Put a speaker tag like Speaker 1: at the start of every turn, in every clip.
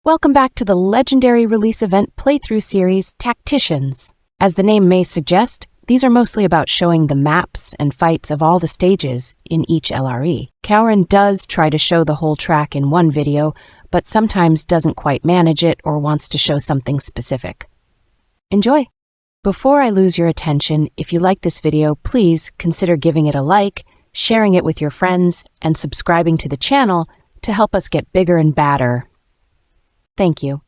Speaker 1: Welcome back to the legendary release event playthrough series, Tacticians. As the name may suggest, these are mostly about showing the maps and fights of all the stages in each LRE. Kaurin does try to show the whole track in one video, but sometimes doesn't quite manage it or wants to show something specific. Enjoy! Before I lose your attention, if you like this video, please consider giving it a like, sharing it with your friends, and subscribing to the channel to help us get bigger and badder. Thank you.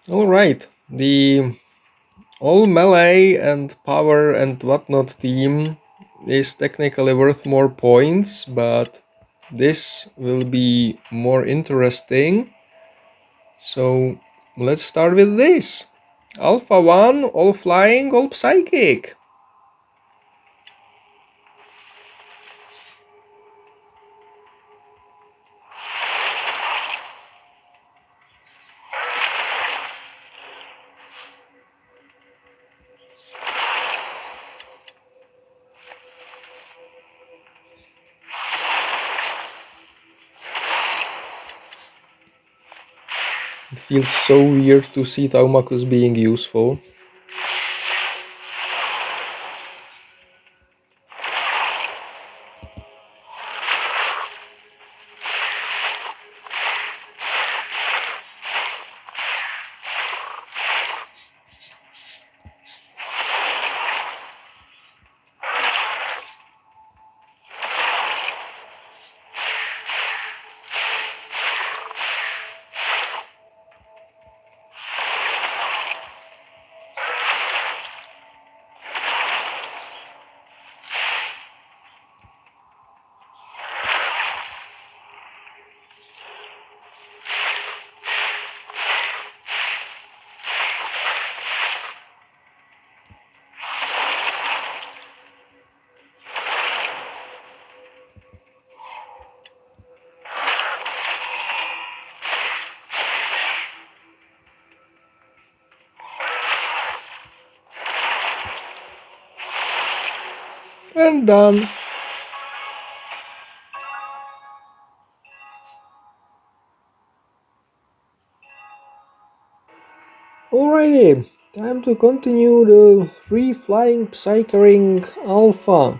Speaker 2: Alright, the all melee and power and whatnot team is technically worth more points, but this will be more interesting. So let's start with this. Alpha 1, all flying, all psychic. It feels so weird to see Taumakus being useful. And done. Alrighty, time to continue the free flying psychering alpha.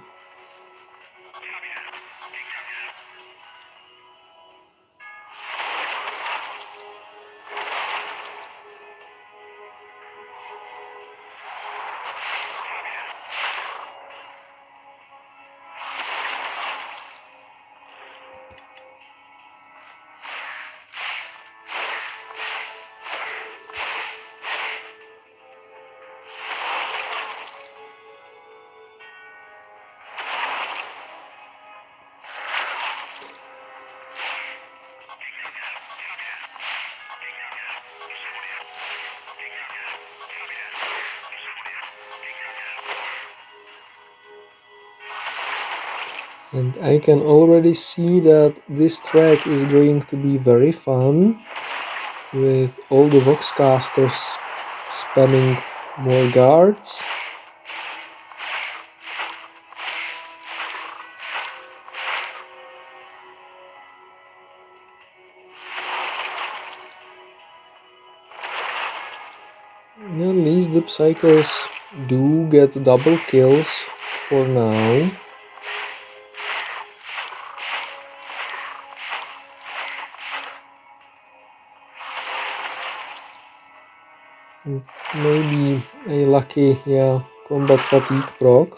Speaker 2: And I can already see that this track is going to be very fun, with all the Voxcasters spamming more guards. At least the Psychers do get double kills for now. Maybe a lucky, combat fatigue proc.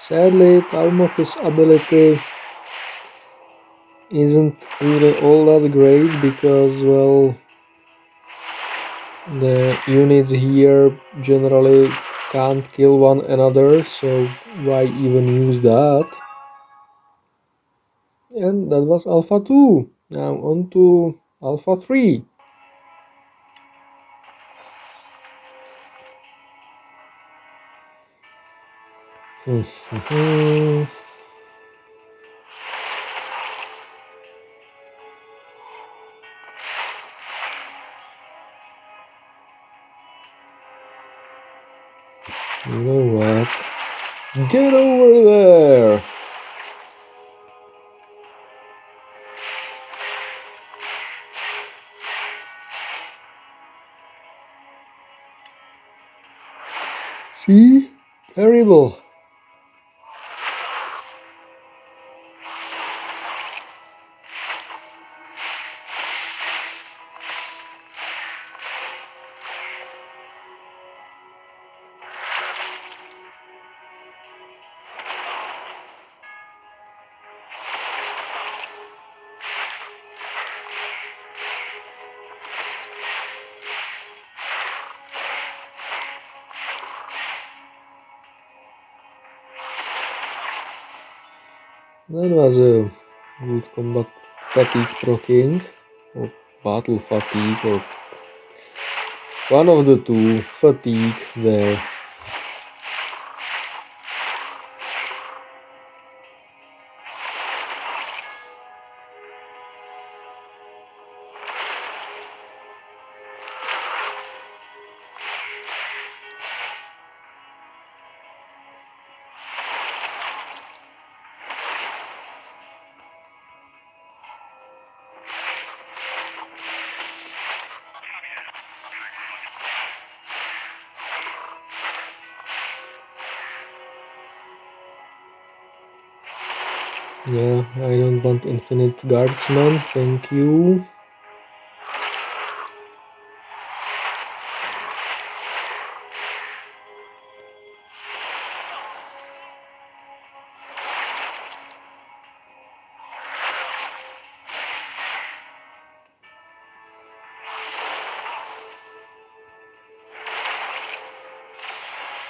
Speaker 2: Sadly, Talmok's ability isn't really all that great because, well, the units here generally can't kill one another, so why even use that? And that was Alpha 2. Now on to Alpha 3. You know what? Get over there! See? Terrible. That was a good combat fatigue proccing, or battle fatigue, or one of the two fatigue there. Yeah, I don't want infinite guardsmen, thank you.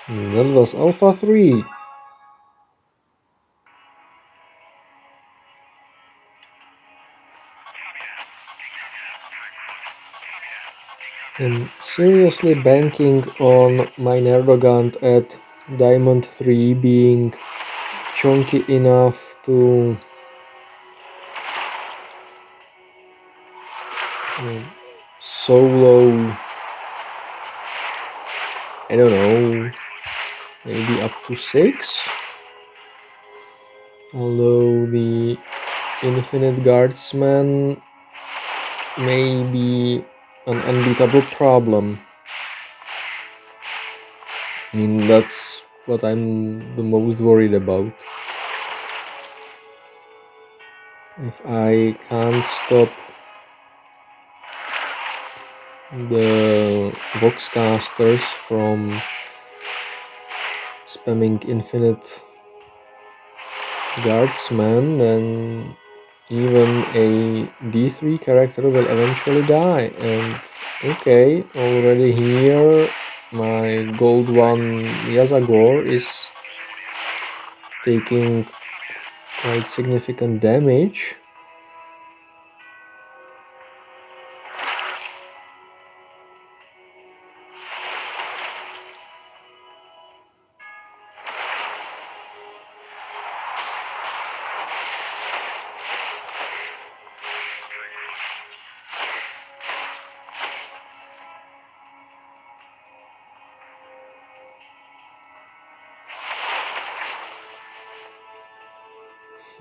Speaker 2: That was Alpha 3. I'm seriously banking on my Nerdogant at Diamond 3 being chunky enough to solo, I don't know, maybe up to 6? Although the Infinite Guardsman may be an unbeatable problem. I mean, that's what I'm the most worried about. If I can't stop the Voxcasters from spamming Infinite Guardsman, then even a D3 character will eventually die. And okay, already here my gold one Yazagor is taking quite significant damage.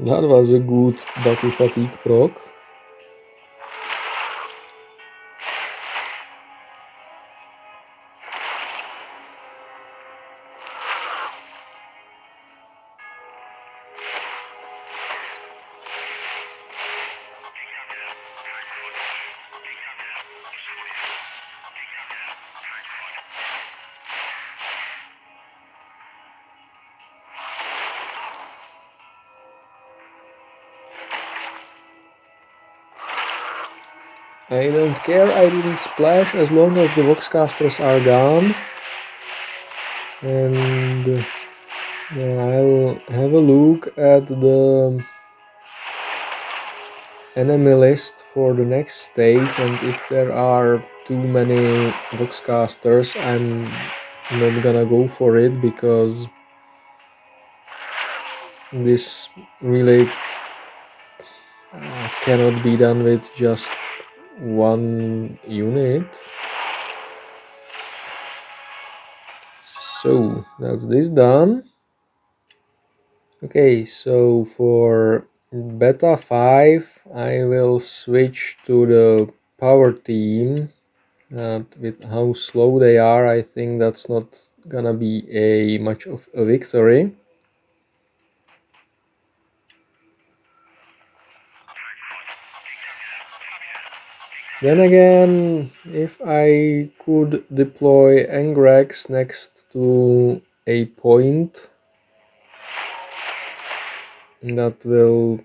Speaker 2: That was a good battle fatigue proc. I don't care, I didn't splash as long as the Voxcasters are gone. And yeah, I'll have a look at the enemy list for the next stage, and if there are too many Voxcasters, I'm not gonna go for it, because this really cannot be done with just one unit. So that's this done. Okay, so for beta 5 I will switch to the power team. With how slow they are, I think that's not gonna be a much of a victory. Then again, if I could deploy Engrex next to a point, that will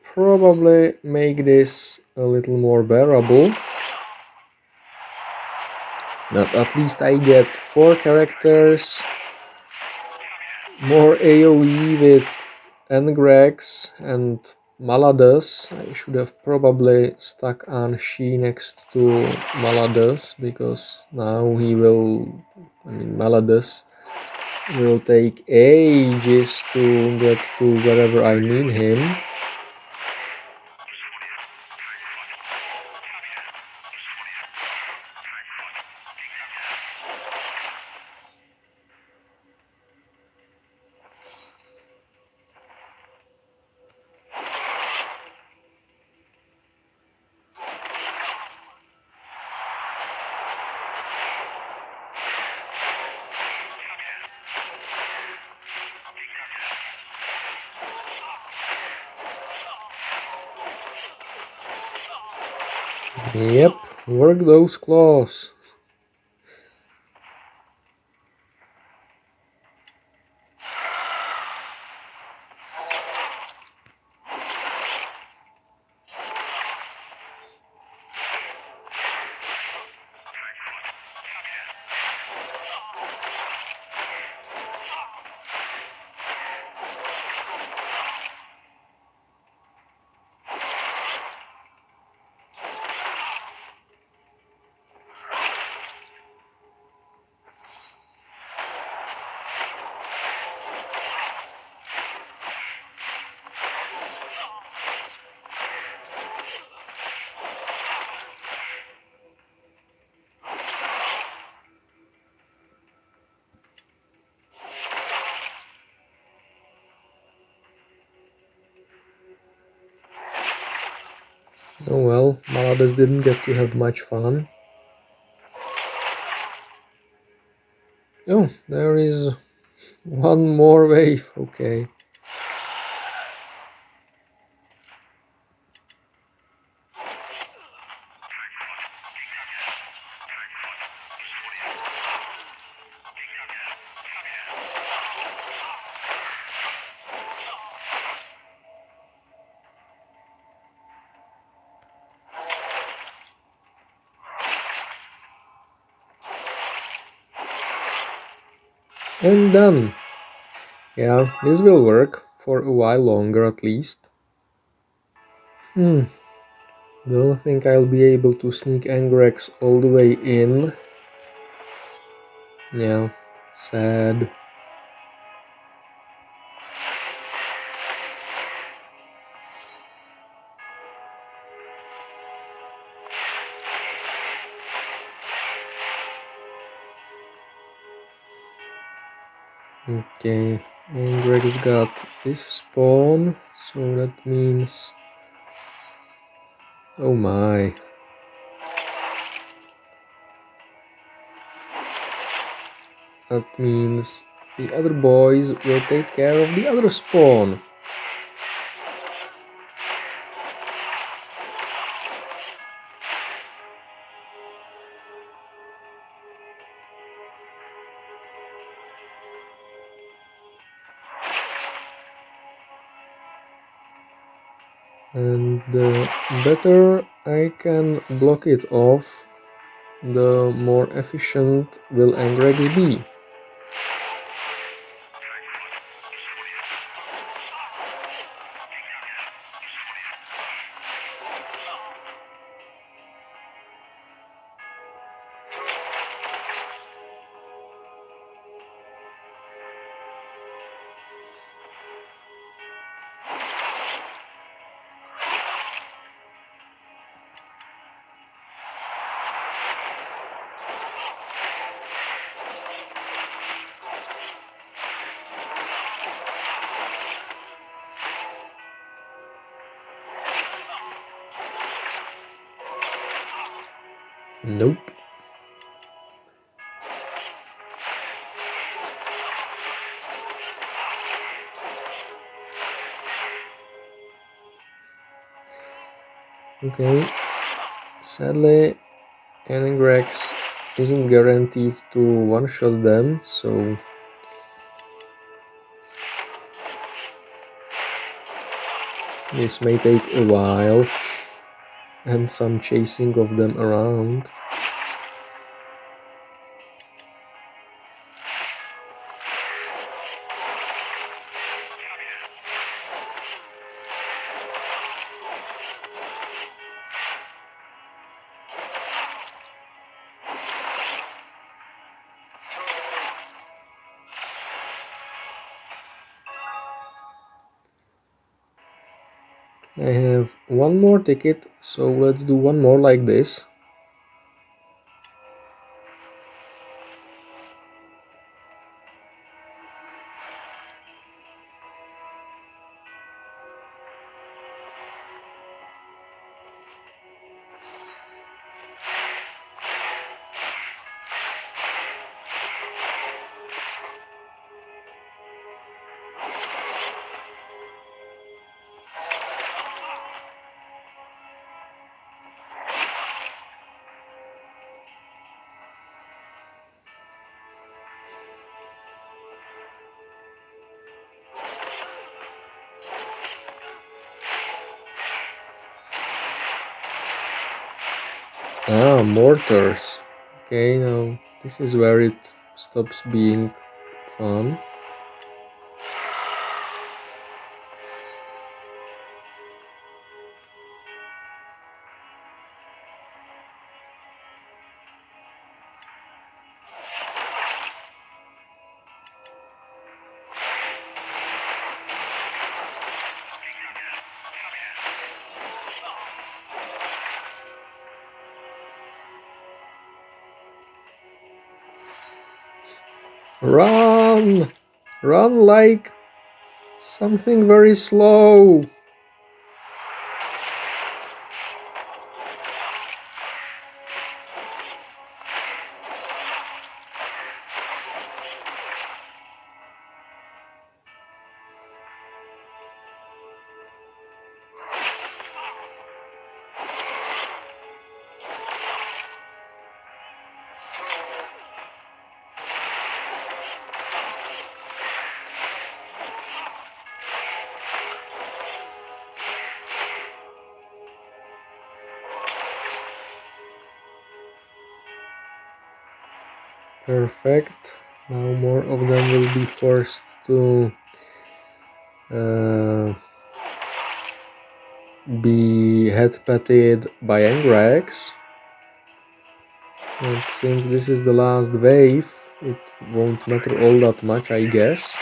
Speaker 2: probably make this a little more bearable. But at least I get 4 characters, more AoE with Engrex and Maladas. I should have probably stuck Anshi next to Maladas, because now he will, Maladas will take ages to get to wherever I need him. Yep, work those claws. Oh well, Maladas didn't get to have much fun. Oh, there is one more wave, okay. And done. Yeah, this will work for a while longer at least. Don't think I'll be able to sneak Angrex all the way in. Yeah, sad. Okay, Angrex got this spawn, so that means... Oh my. That means the other boys will take care of the other spawn. And the better I can block it off, the more efficient will Angrex be. Nope. Okay. Sadly, Angrex isn't guaranteed to one-shot them, so this may take a while and some chasing of them around. I have one more ticket, so let's do one more like this. Ah, mortars. Okay, now this is where it stops being fun. Run! Run like something very slow. Perfect. Now more of them will be forced to be head-patted by Angrex. And since this is the last wave, it won't matter all that much, I guess.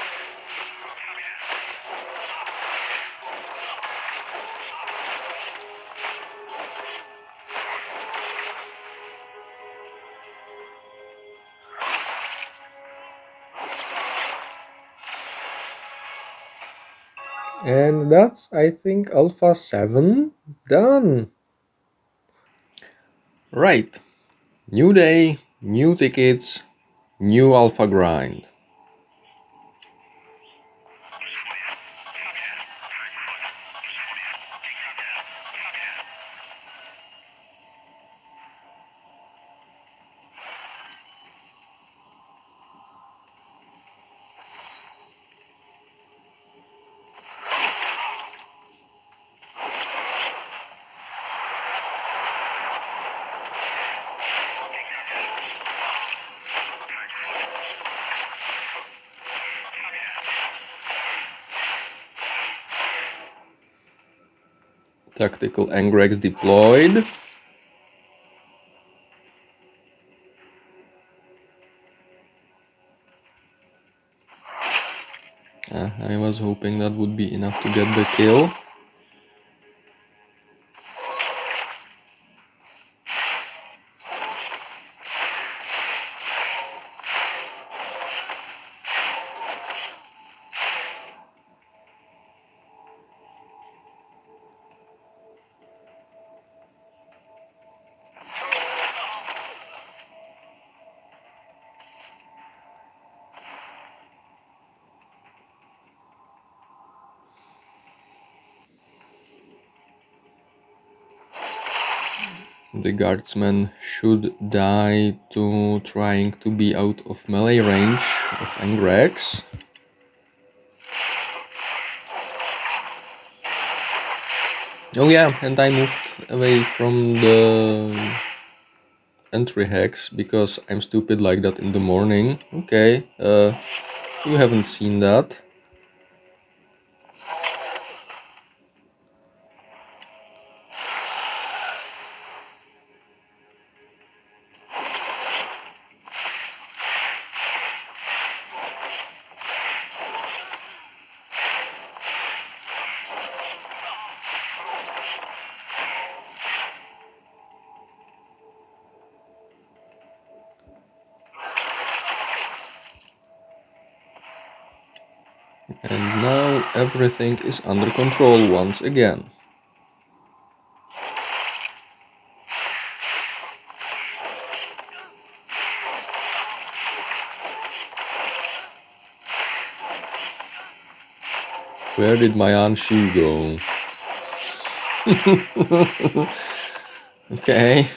Speaker 2: And that's, I think, Alpha 7 done. Right. New day, new tickets, new Alpha grind. Tactical Angrex deployed. I was hoping that would be enough to get the kill. The guardsman should die to trying to be out of melee range of Angrex. Oh yeah, and I moved away from the entry hex because I'm stupid like that in the morning. Okay, you haven't seen that. And now everything is under control once again. Where did my Anshu go? Okay.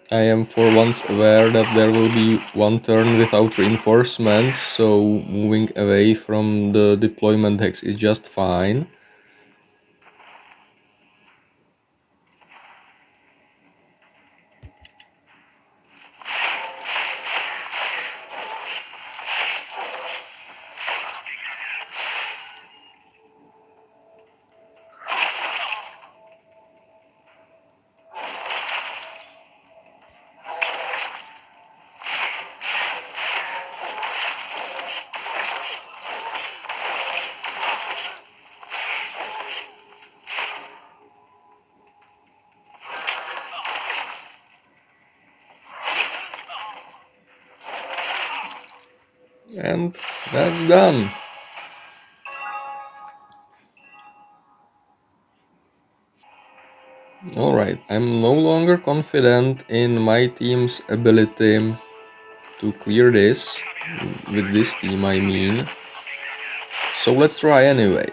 Speaker 2: I am for once aware that there will be one turn without reinforcements, so moving away from the deployment hex is just fine. And that's done. Alright, I'm no longer confident in my team's ability to clear this. With this team, I mean. So let's try anyway.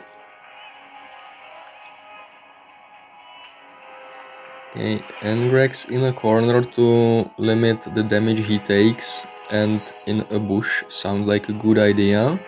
Speaker 2: Okay, Angrex in a corner to limit the damage he takes, and in a bush sounds like a good idea.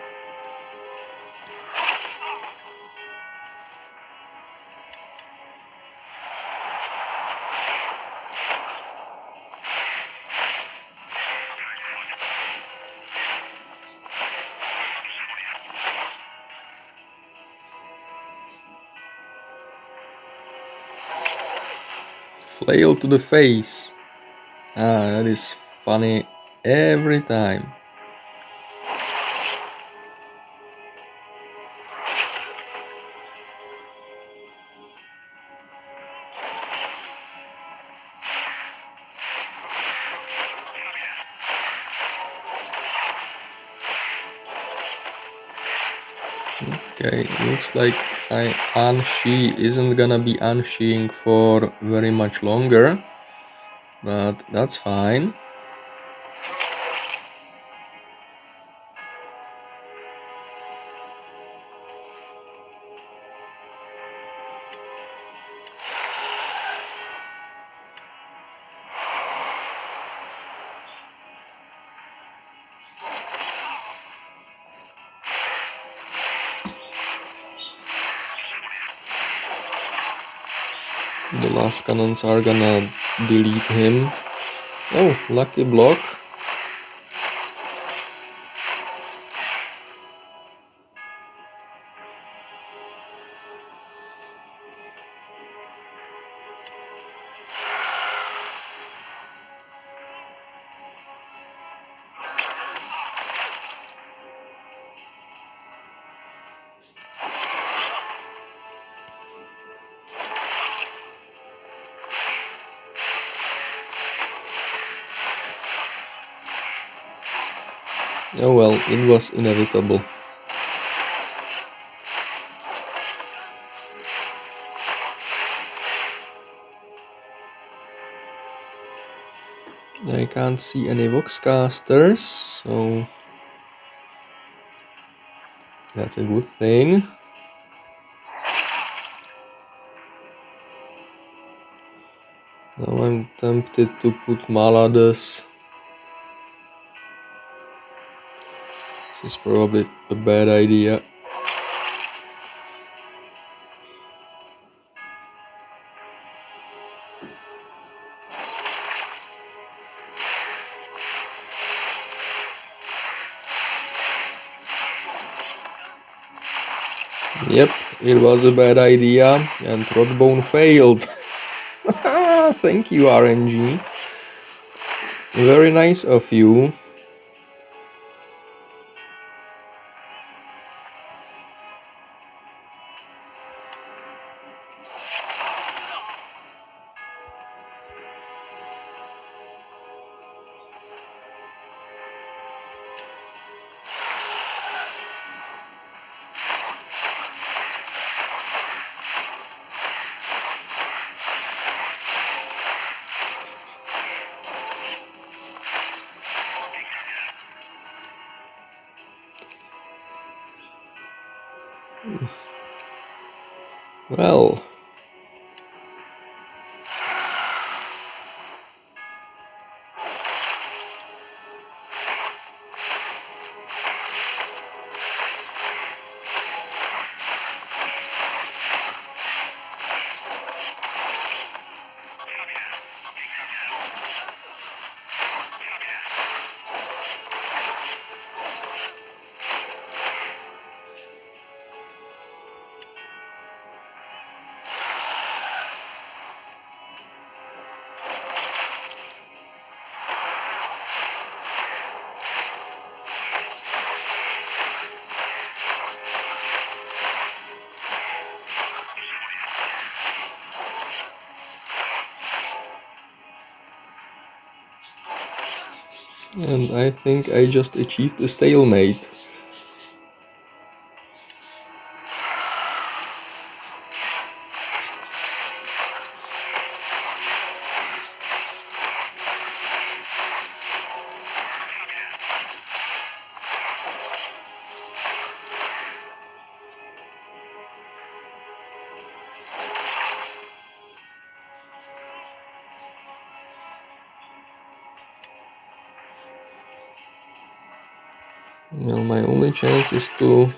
Speaker 2: Flail to the face. That is funny every time. Okay, looks like Anshi isn't gonna be Anshiing for very much longer, but that's fine. The last cannons are gonna delete him. Oh, lucky block. Oh well, it was inevitable. I can't see any Voxcasters, so that's a good thing. Now I'm tempted to put Maladas. This is probably a bad idea. Yep, it was a bad idea, and Rodbone failed. Thank you, RNG. Very nice of you. Well, and I think I just achieved a stalemate. Well, my only chance is to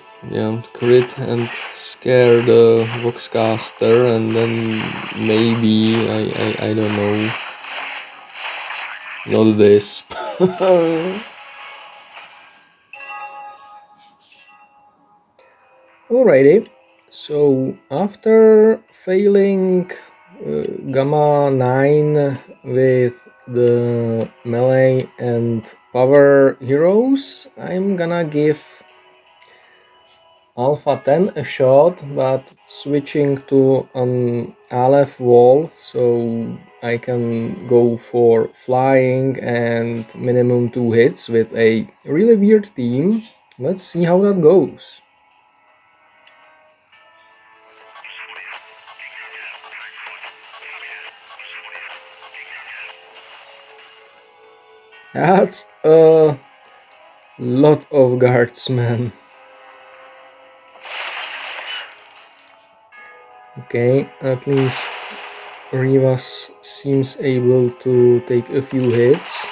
Speaker 2: crit and scare the Voxcaster, and then maybe I don't know. Not this. Alrighty, so after failing Gamma 9 with the melee and power heroes, I'm gonna give Alpha 10 a shot, but switching to an Aleph wall, so I can go for flying and minimum 2 hits with a really weird team. Let's see how that goes. That's a lot of guardsmen. Okay, at least Re'vas seems able to take a few hits.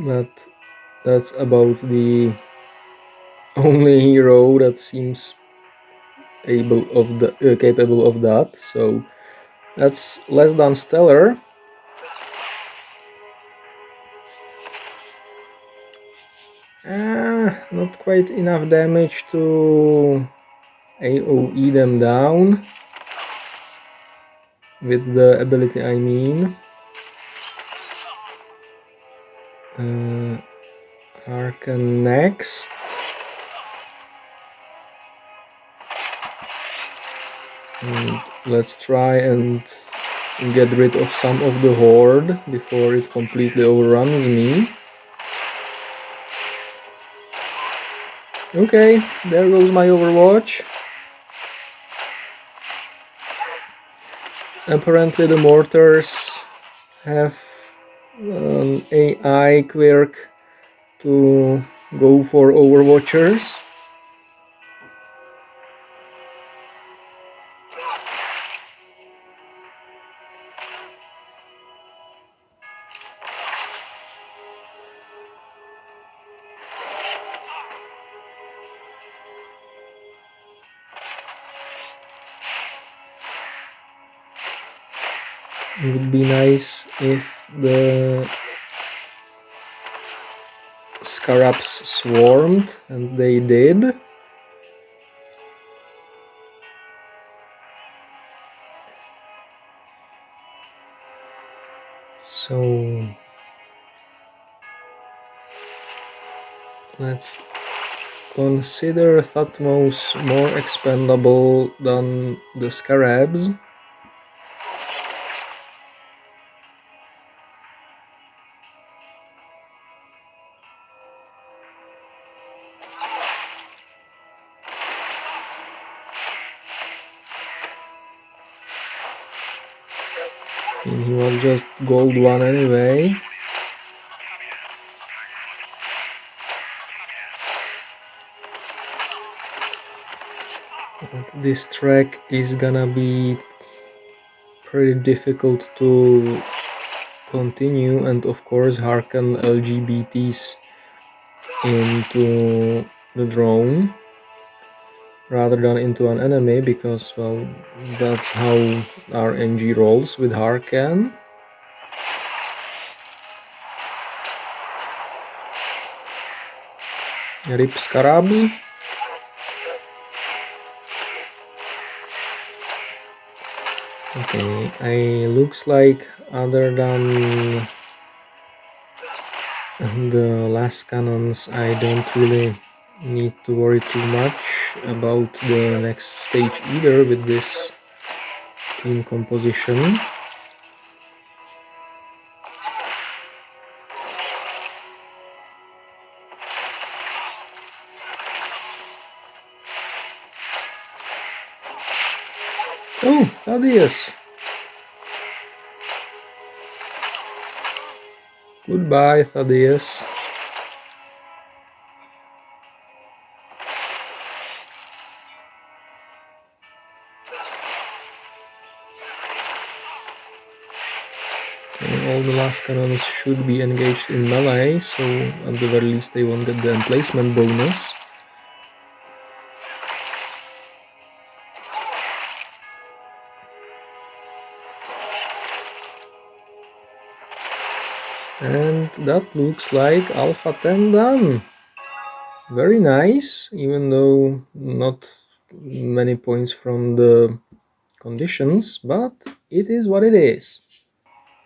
Speaker 2: but that's about the only hero that seems capable of that, so that's less than stellar. Not quite enough damage to AoE them down with the ability, I mean. Harken next. And let's try and get rid of some of the horde before it completely overruns me. Okay, there goes my Overwatch. Apparently the mortars have an AI quirk to go for Overwatchers. It would be nice if the scarabs swarmed, and they did. So let's consider Thutmose more expendable than the scarabs. And he was just gold 1 anyway. But this track is gonna be pretty difficult to continue, and of course harken LGBTs into the drone rather than into an enemy, because, well, that's how RNG rolls with Harken. Rip Scarabs. Okay, looks like other than the last cannons, I don't really need to worry too much about the next stage either with this team composition. Oh, Thaddeus! Goodbye, Thaddeus. All the last cannons should be engaged in melee, so at the very least they won't get the emplacement bonus. And that looks like Alpha 10 done. Very nice, even though not many points from the conditions, but it is what it is.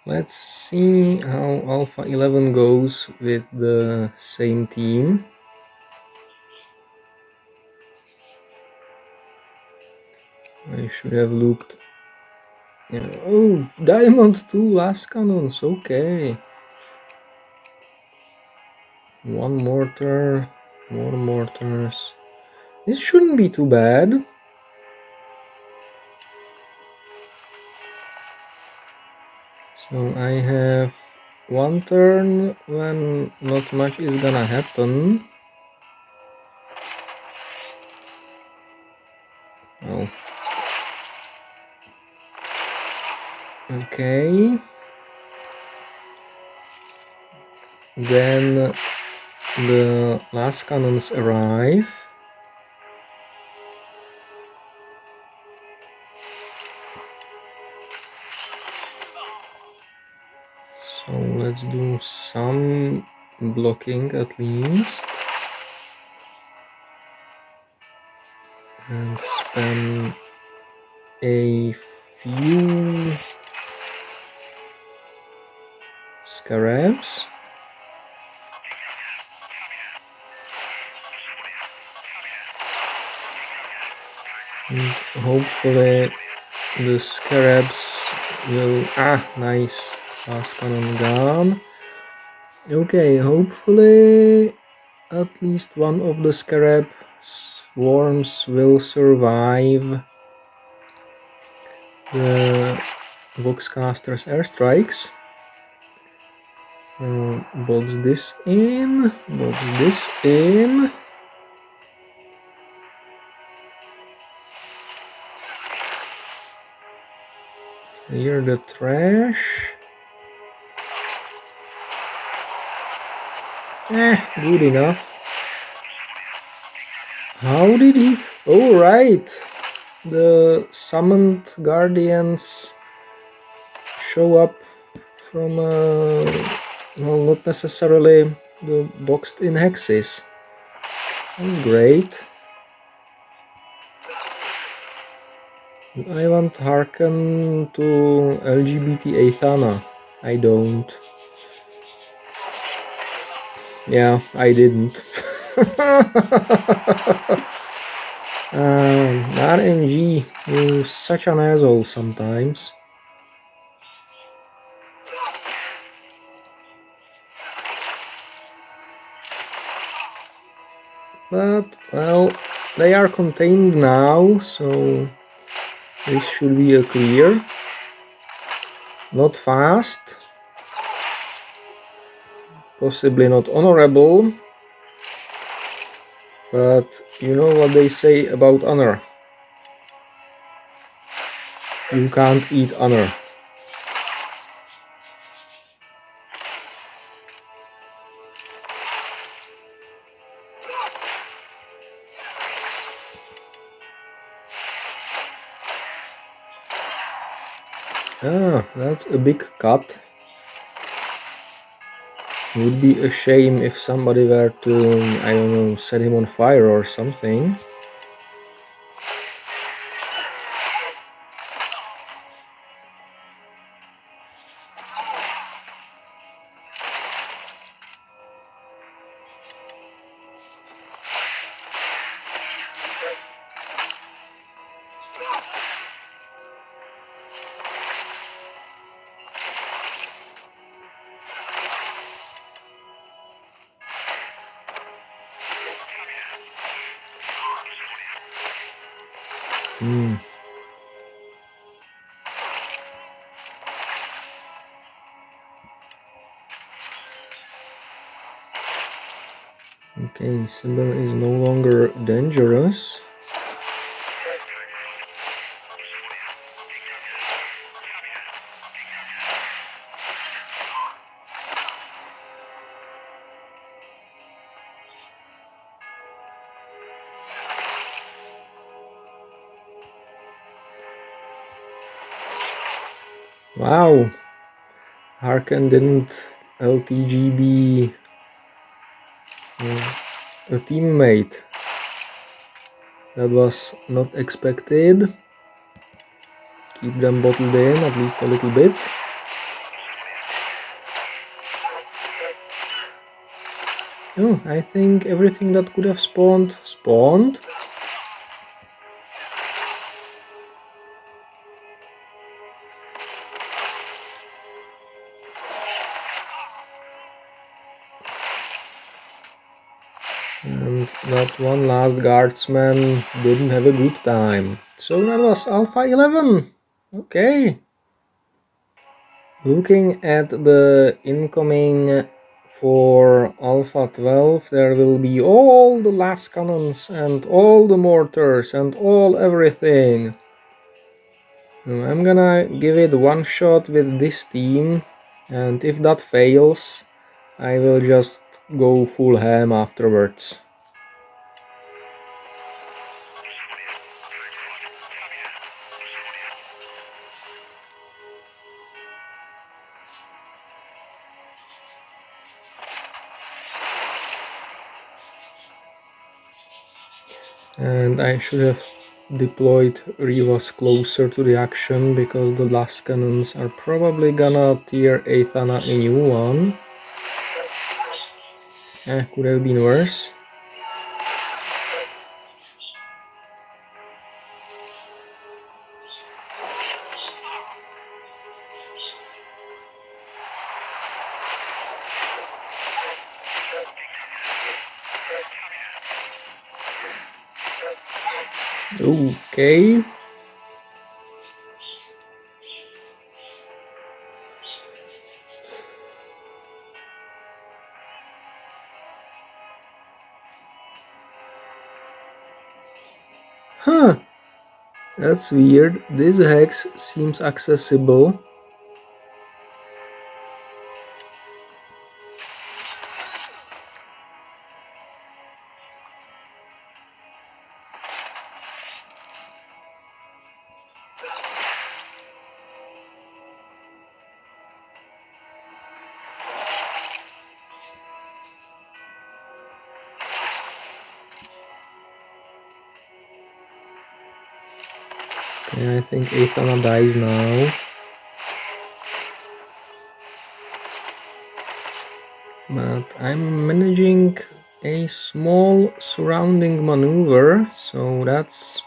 Speaker 2: Let's see how Alpha 11 goes with the same team. I should have looked. Oh, Diamond 2 last cannons, okay. One mortar, more mortars. This shouldn't be too bad. So I have one turn when not much is gonna happen. Oh. Okay. then the last cannons arrive. So let's do some blocking at least. And spam a few scarabs. And hopefully the scarabs will... nice. Last cannon gone. Okay, hopefully at least one of the scarab swarms will survive the Voxcaster's airstrikes. Box this in, box this in. Clear the trash. Good enough. How did he... Oh, right. The summoned guardians show up from, well, not necessarily the boxed in hexes. That's great. I want hearken to LGBT Athana. I don't. Yeah, I didn't. RNG, you're such an asshole sometimes. But, well, they are contained now, so this should be a clear. Not fast. Possibly not honorable. But you know what they say about honor. You can't eat honor. That's a big cut. Would be a shame if somebody were to, I don't know, set him on fire or something. Okay, Sybil is no longer dangerous. Wow, Harken didn't LTGB a teammate. That was not expected. Keep them bottled in at least a little bit. Oh, I think everything that could have spawned, spawned. And that one last guardsman didn't have a good time. So that was Alpha 11. Okay. Looking at the incoming for Alpha 12, there will be all the last cannons and all the mortars and all everything. I'm gonna give it one shot with this team, and if that fails, I will just go full ham afterwards. And I should have deployed Re'vas closer to the action, because the last cannons are probably gonna tear Athana a new one. Could have been worse. Okay. Huh. That's weird. This hex seems accessible. Okay, I think Athana dies now. But I'm managing a small surrounding maneuver, so that's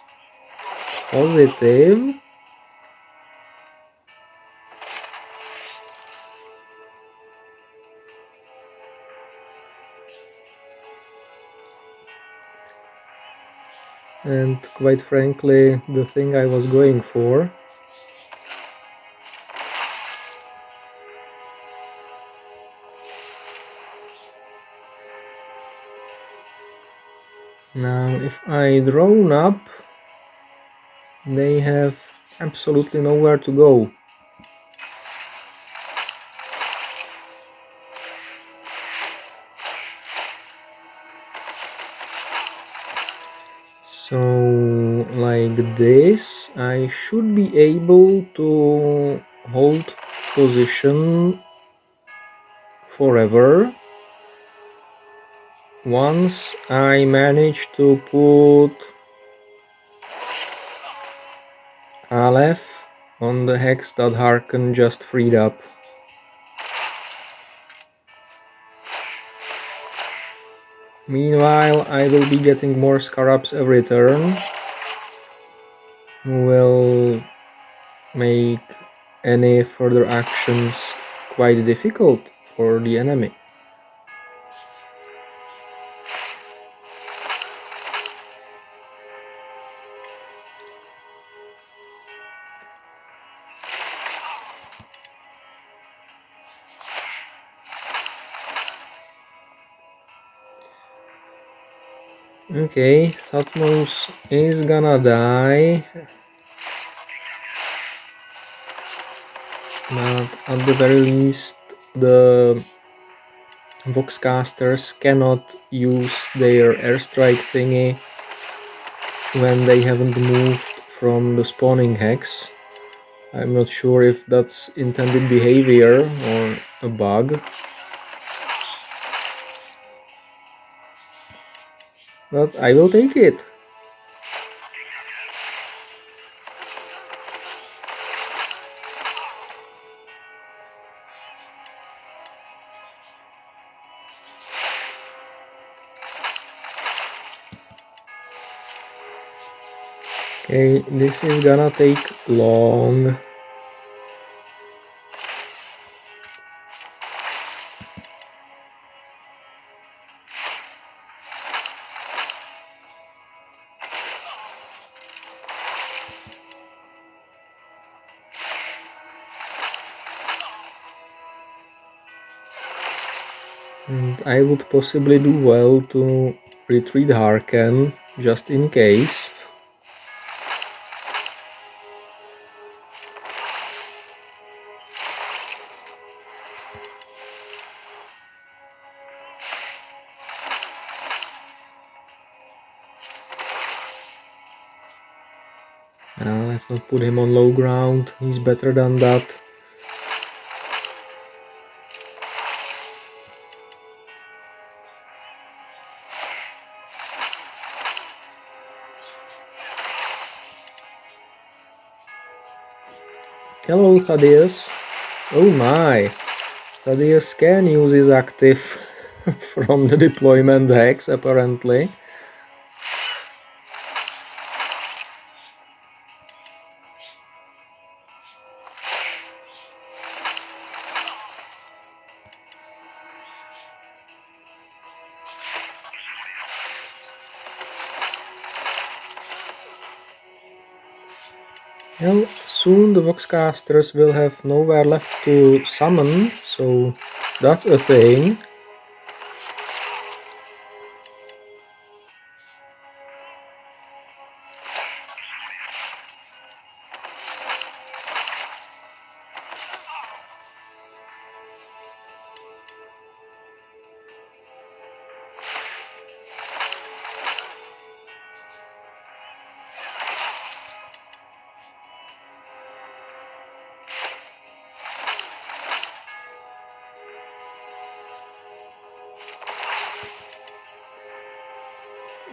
Speaker 2: positive. And quite frankly, the thing I was going for. Now, if I drone up, they have absolutely nowhere to go. So, like this, I should be able to hold position forever. Once I manage to put Aleph on the hex that Harken just freed up. Meanwhile, I will be getting more Scarabs every turn, who will make any further actions quite difficult for the enemy. Okay, Thutmose is gonna die, but at the very least the Voxcasters cannot use their airstrike thingy when they haven't moved from the spawning hex. I'm not sure if that's intended behavior or a bug. But I will take it. Okay, this is gonna take long. And I would possibly do well to retreat Harken, just in case. Let's not put him on low ground, he's better than that. Hello, Thaddeus. Oh my, Thaddeus can use his active from the deployment hex, apparently. Well, soon the Voxcasters will have nowhere left to summon, so that's a thing.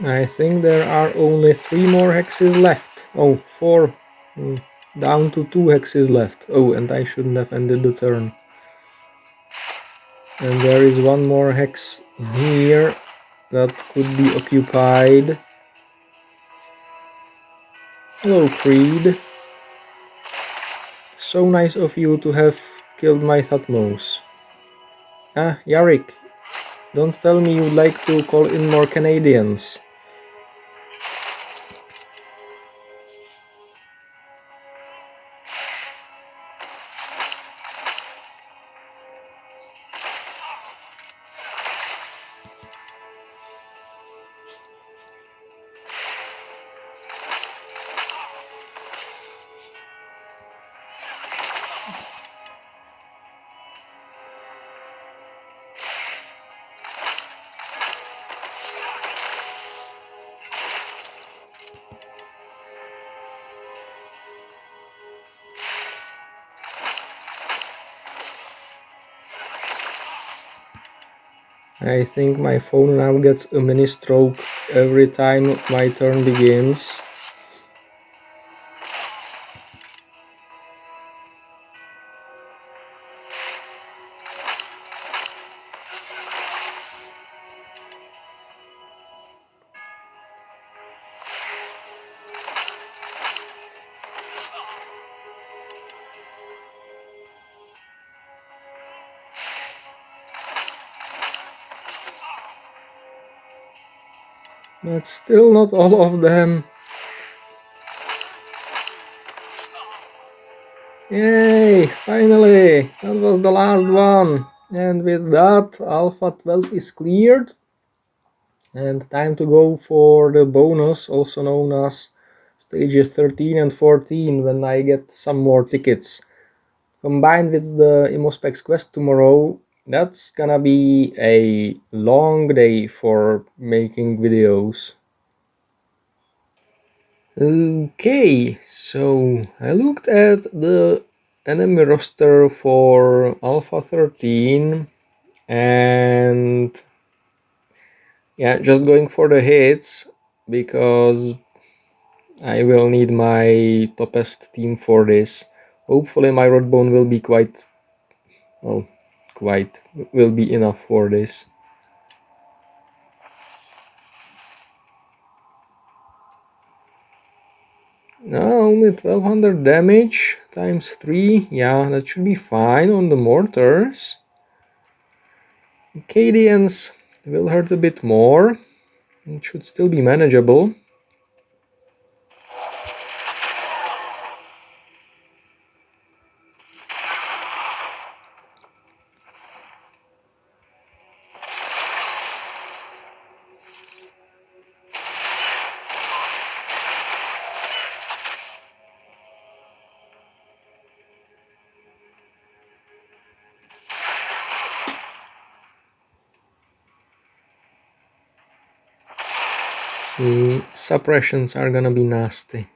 Speaker 2: I think there are only 3 more hexes left. Oh, 4. Down to 2 hexes left. Oh, and I shouldn't have ended the turn. And there is 1 more hex here that could be occupied. Hello, Creed. So nice of you to have killed my Thutmose. Ah, Yarick, don't tell me you'd like to call in more Canadians. I think my phone now gets a mini stroke every time my turn begins. That's still not all of them. Yay, finally! That was the last one. And with that, Alpha 12 is cleared. And time to go for the bonus, also known as stages 13 and 14, when I get some more tickets. Combined with the Imospex quest tomorrow, that's gonna be a long day for making videos. Okay, so I looked at the enemy roster for Alpha 13 and yeah, just going for the hits because I will need my toppest team for this. Hopefully my Rodbone will be will be enough for this. Now only 1200 damage times 3. Yeah, that should be fine on the mortars. Acadians will hurt a bit more. It should still be manageable. The suppressions are gonna be nasty.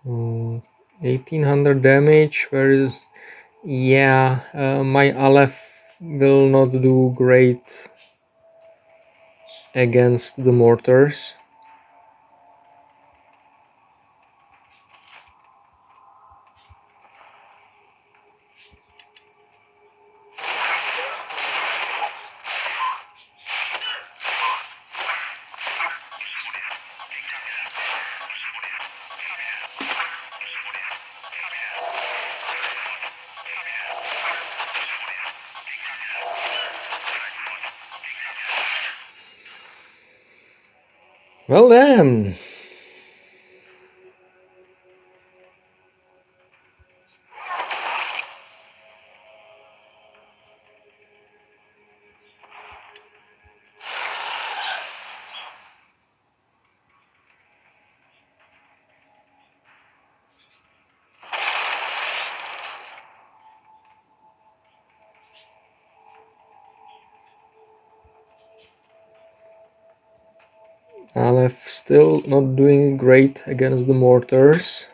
Speaker 2: 1800 damage. Where is... Yeah, my Aleph will not do great against the mortars. Well then. Aleph still not doing great against the mortars.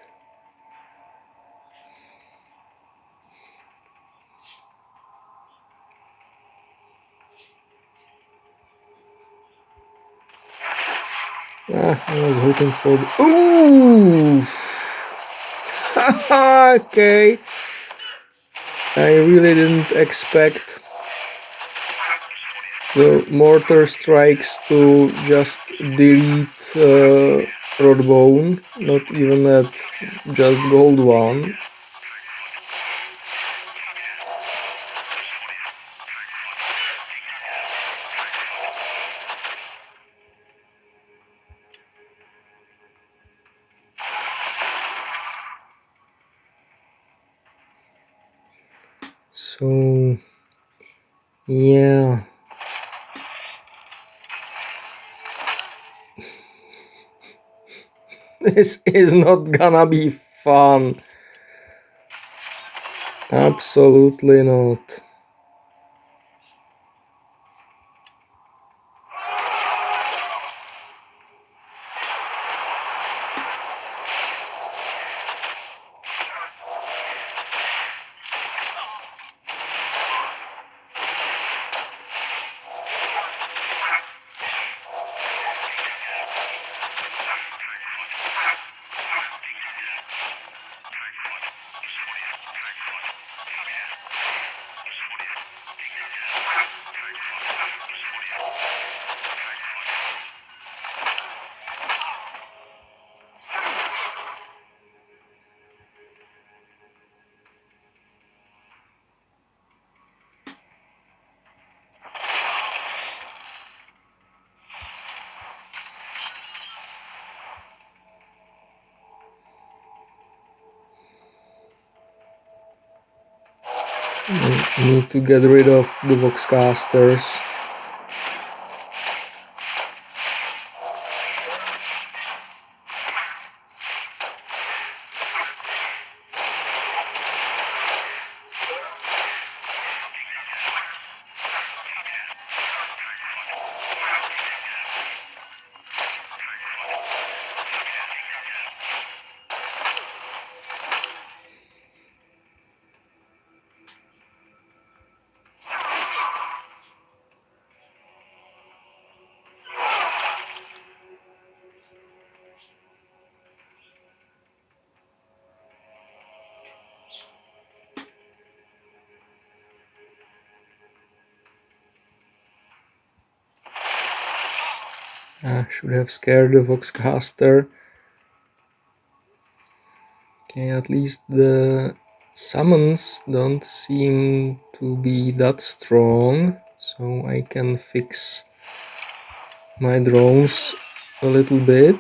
Speaker 2: I was hoping for... Ooh! Okay. I really didn't expect the mortar strikes to just delete Rodbone, not even at just gold one. So yeah, this is not gonna be fun. Absolutely not. I need to get rid of the Voxcasters. I should have scared the Voxcaster. Okay, at least the summons don't seem to be that strong, so I can fix my drones a little bit.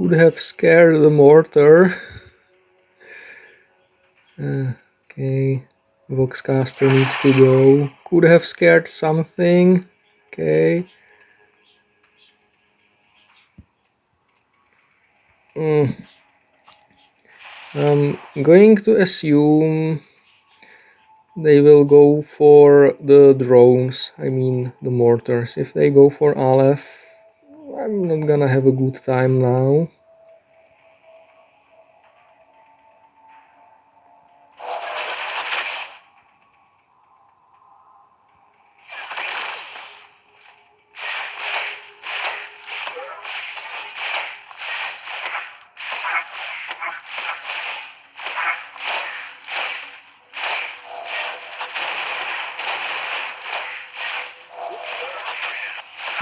Speaker 2: Could have scared the mortar. Okay, Voxcaster needs to go. Could have scared something. Okay. I'm going to assume they will go for the drones, I mean the mortars. If they go for Aleph, I'm not gonna have a good time now.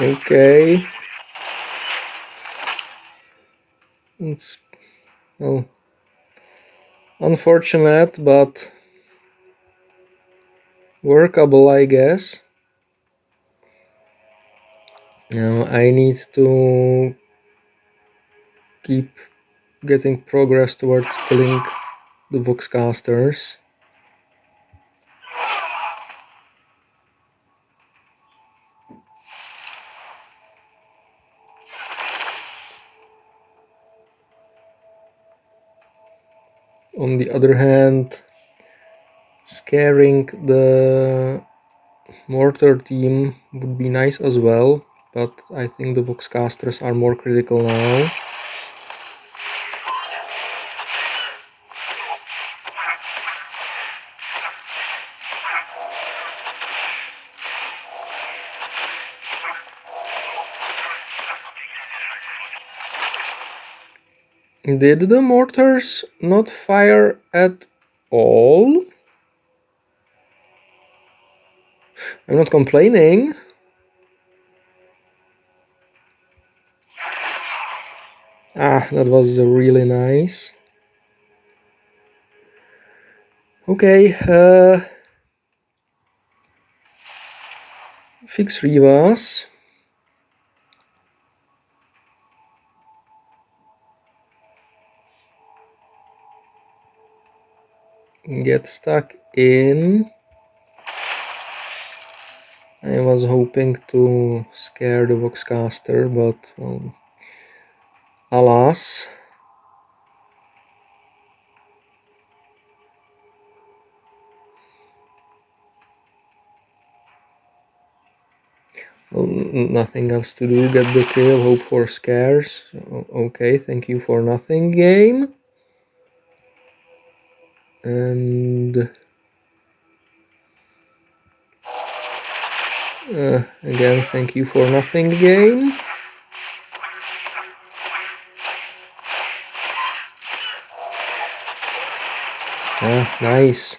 Speaker 2: Okay. It's, well, unfortunate, but workable, I guess. Now I need to keep getting progress towards killing the Voxcasters. On the other hand, scaring the mortar team would be nice as well, but I think the Voxcasters are more critical now. Did the mortars not fire at all? I'm not complaining. Ah, that was really nice. Okay, fix Re'vas. Get stuck in. I was hoping to scare the Voxcaster, but well, alas. Well, nothing else to do, get the kill, hope for scares. Okay, thank you for nothing, game. And again, thank you for nothing, game. Ah, nice.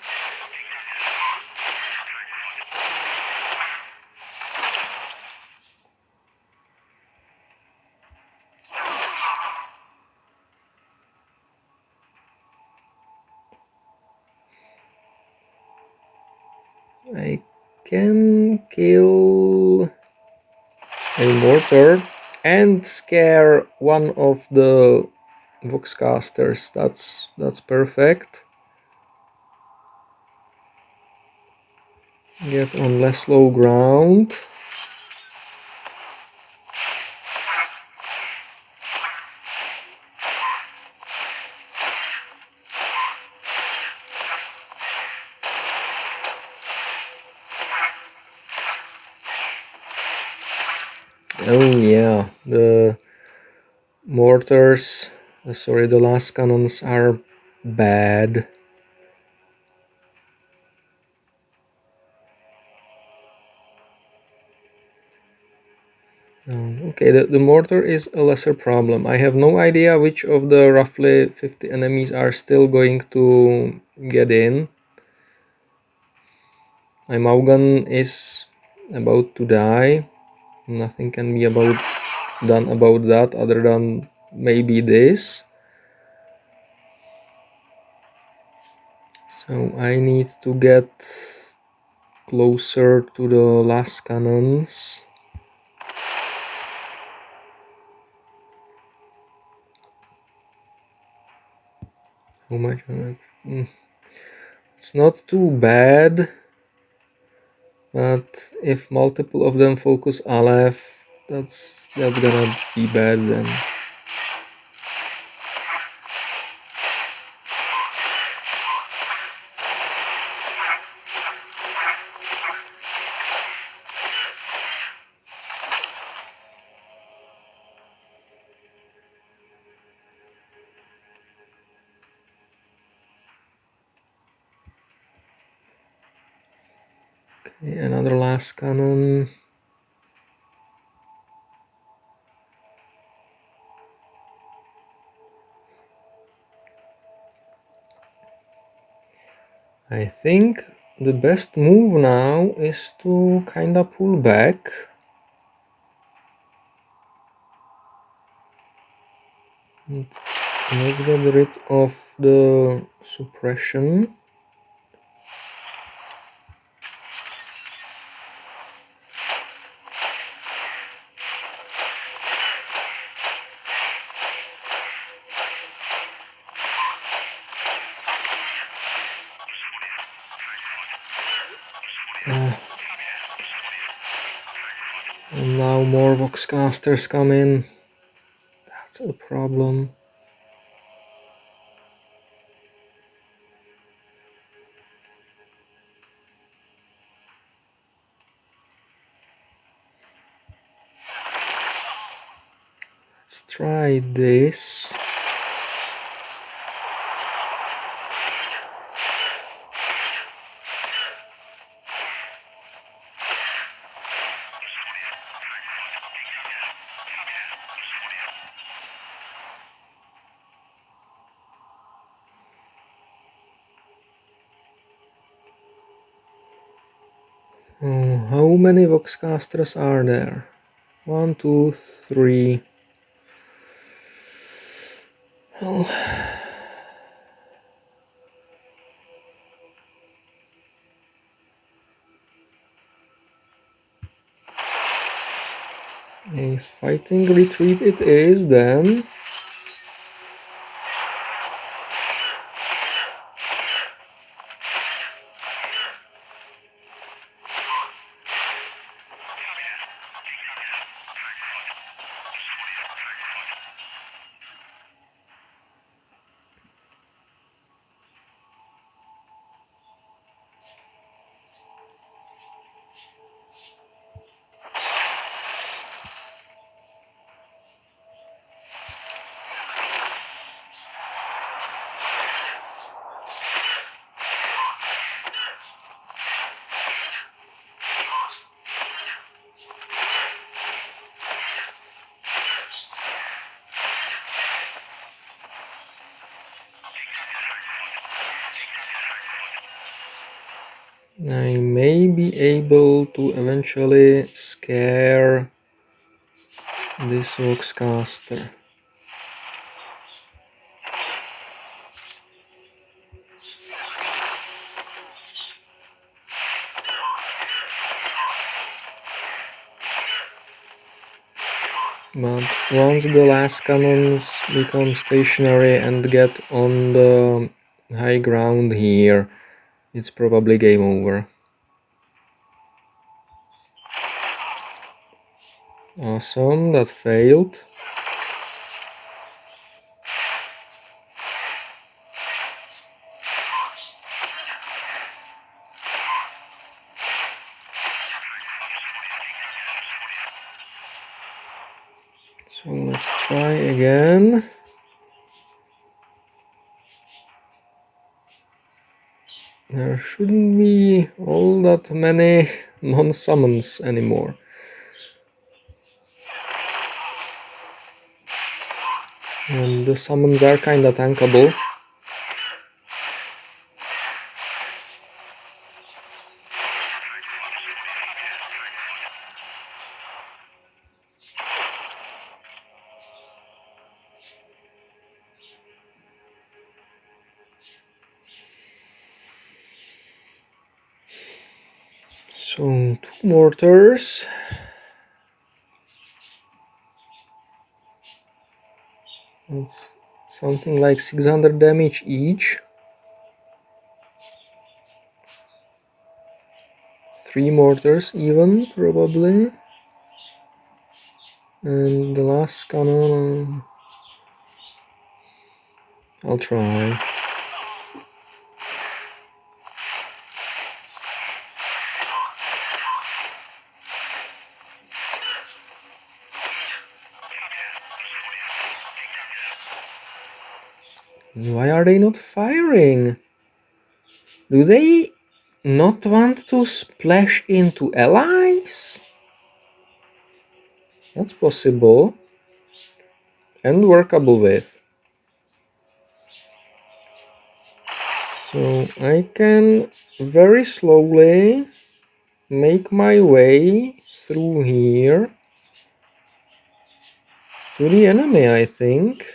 Speaker 2: I can kill a mortar and scare one of the Voxcasters. That's perfect. Get on less low ground. Oh yeah, the mortars, sorry, the last cannons are bad. Okay, the mortar is a lesser problem. I have no idea which of the roughly 50 enemies are still going to get in. My Maugan is about to die. Nothing can be done about that other than maybe this. So I need to get closer to the last cannons. How much? It's not too bad, but if multiple of them focus Aleph, that's gonna be bad then. Okay, another last cannon. I think the best move now is to kinda pull back. And let's get rid of the suppression. And now more Voxcasters come in. That's a problem. Let's try this. Oh, how many Voxcasters are there? 1, 2, 3. Oh. A fighting retreat it is then. I may be able to eventually scare this Voxcaster. But once the last cannons become stationary and get on the high ground here, it's probably game over. Awesome, that failed. So let's try again. There shouldn't be all that many non-summons anymore. And the summons are kinda tankable. So 2 mortars. Let's something like 600 damage each. 3 mortars even, probably. And the last cannon, I'll try. Why are they not firing? Do they not want to splash into allies? That's possible and workable with. So I can very slowly make my way through here to the enemy, I think.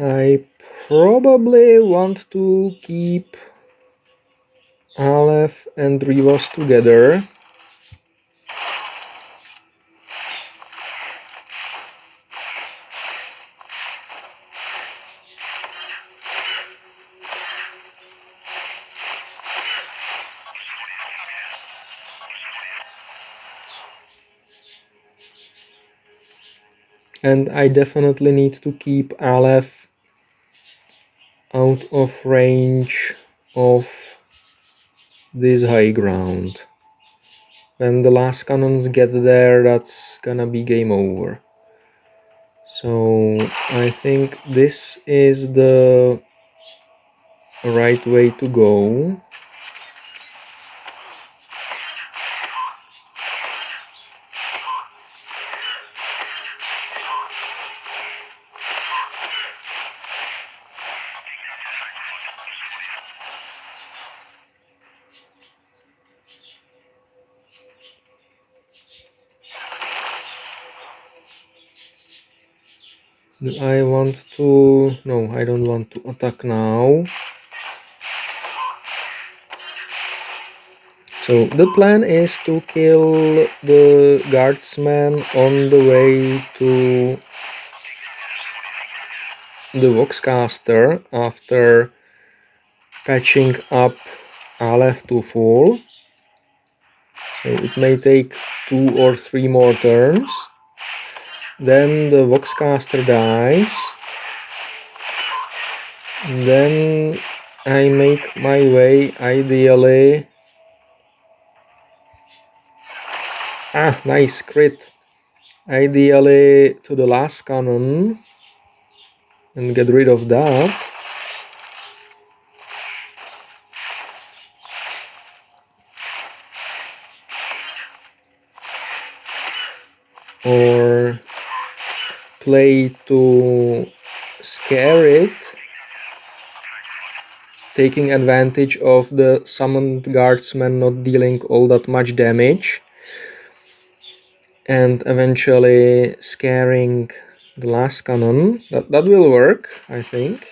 Speaker 2: I probably want to keep Aleph and Re'vas together. And I definitely need to keep Aleph out of range of this high ground. When the last cannons get there, that's gonna be game over. So I think this is the right way to go. I want to... no, I don't want to attack now. So the plan is to kill the guardsman on the way to the Voxcaster after patching up Aleph to full. So it may take 2 or 3 more turns. Then the Voxcaster dies. Then I make my way ideally... ah, nice crit! Ideally to the last cannon and get rid of that. Or play to scare it, taking advantage of the summoned guardsman not dealing all that much damage, and eventually scaring the last cannon. That will work, I think.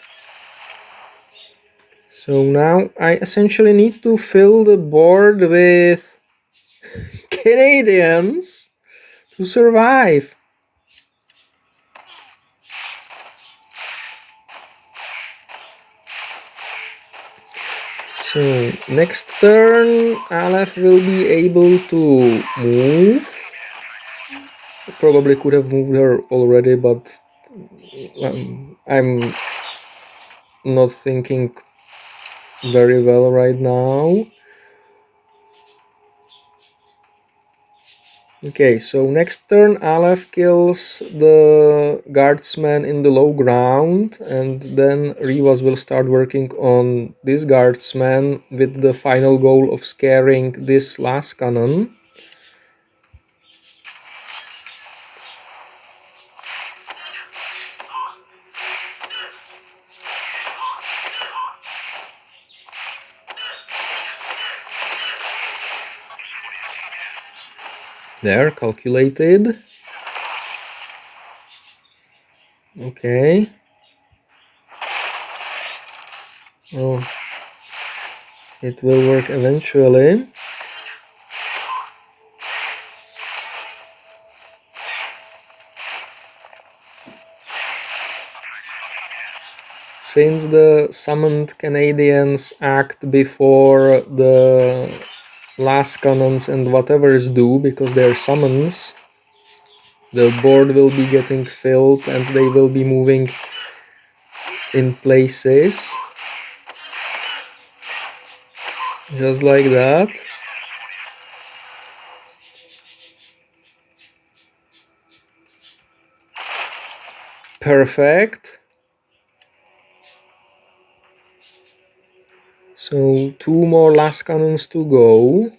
Speaker 2: So now I essentially need to fill the board with Canadians to survive. So next turn Aleph will be able to move. Probably could have moved her already, but I'm not thinking very well right now. Okay, so next turn Aleph kills the guardsman in the low ground, and then Re'vas will start working on this guardsman with the final goal of scaring this last cannon. There, calculated. Okay. Oh, it will work eventually. Since the summoned Canadians act before the last cannons and whatever's do, because they're summons, the board will be getting filled and they will be moving in places. Just like that. Perfect. So 2 more last cannons to go.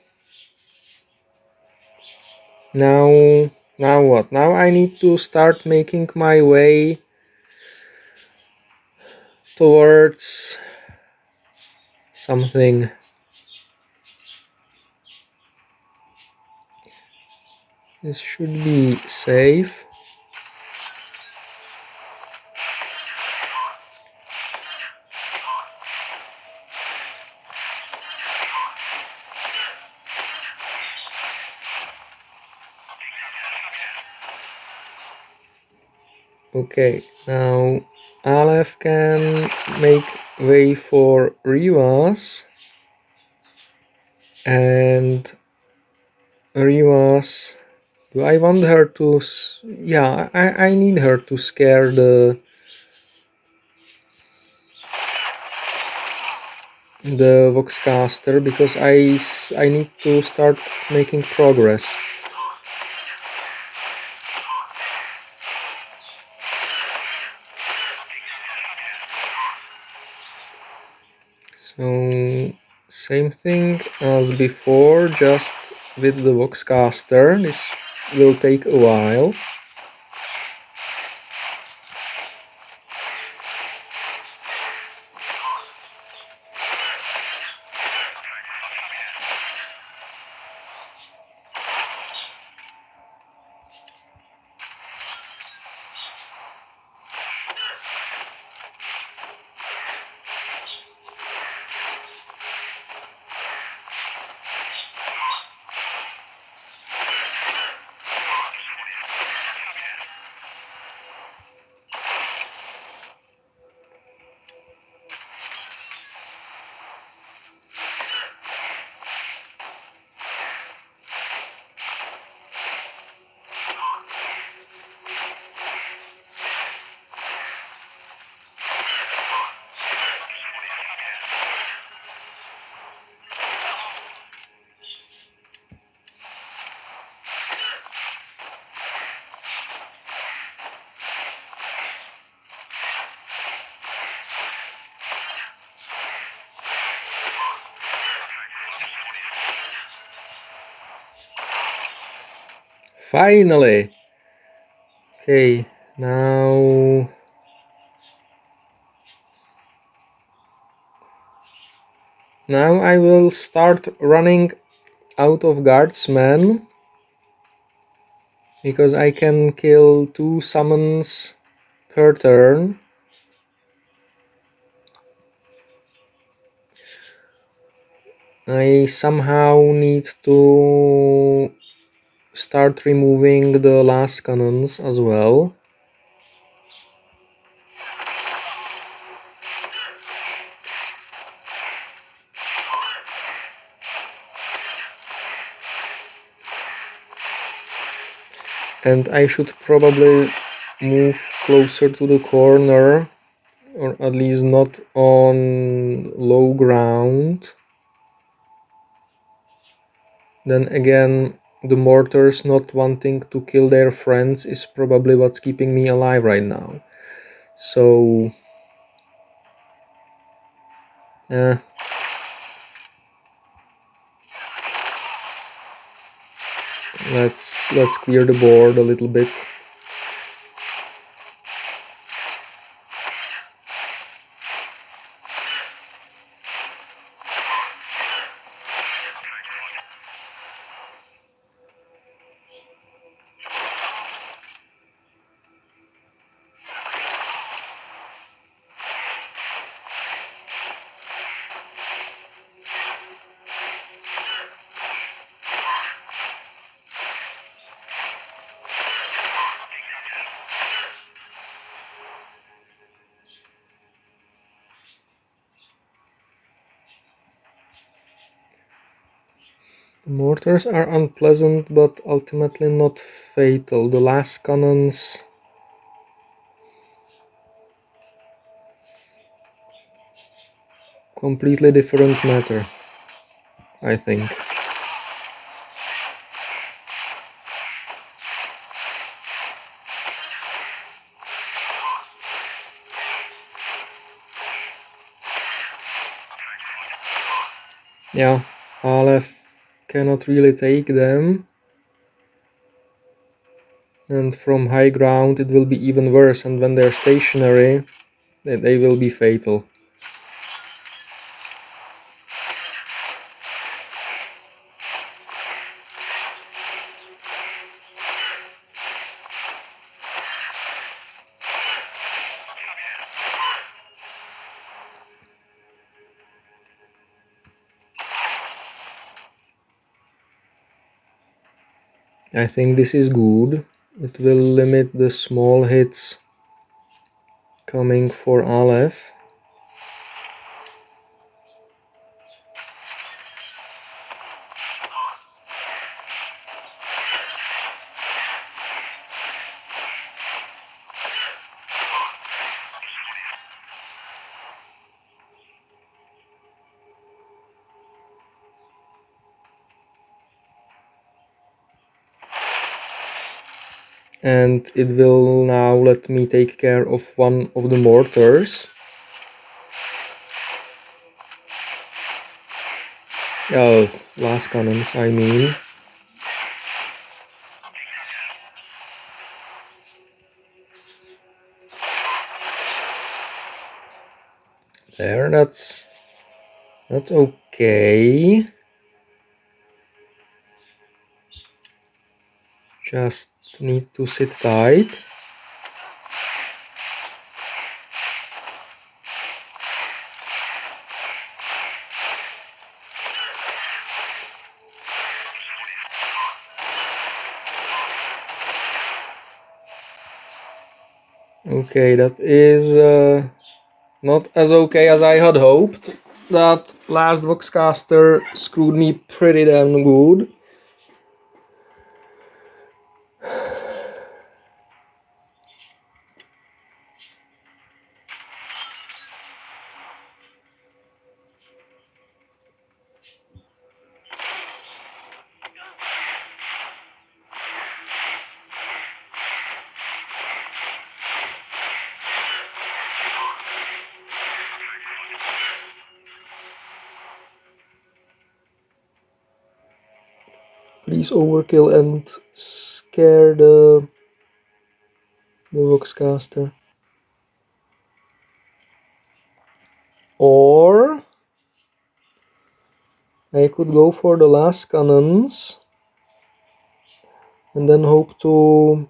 Speaker 2: Now what? Now I need to start making my way towards something. This should be safe. Okay, now Aleph can make way for Re'vas, and Re'vas, do I want her to, yeah, I need her to scare the Voxcaster, because I need to start making progress. So same thing as before, just with the Voxcaster. This will take a while. Finally! Okay, now I will start running out of guardsmen, because I can kill 2 summons per turn. I somehow need to start removing the last cannons as well. And I should probably move closer to the corner, or at least not on low ground. Then again, the mortars not wanting to kill their friends is probably what's keeping me alive right now. So let's clear the board a little bit. Mortars are unpleasant, but ultimately not fatal. The last cannons... completely different matter, I think. Yeah, Aleph cannot really take them. And from high ground it will be even worse, and when they're stationary, they will be fatal. I think this is good. It will limit the small hits coming for Aleph. And it will now let me take care of one of the mortars. Oh, last cannons, I mean. There, that's okay. Just need to sit tight. Okay, that is not as okay as I had hoped. That last Voxcaster screwed me pretty damn good. Please overkill and scare the Voxcaster. Or I could go for the last cannons and then hope to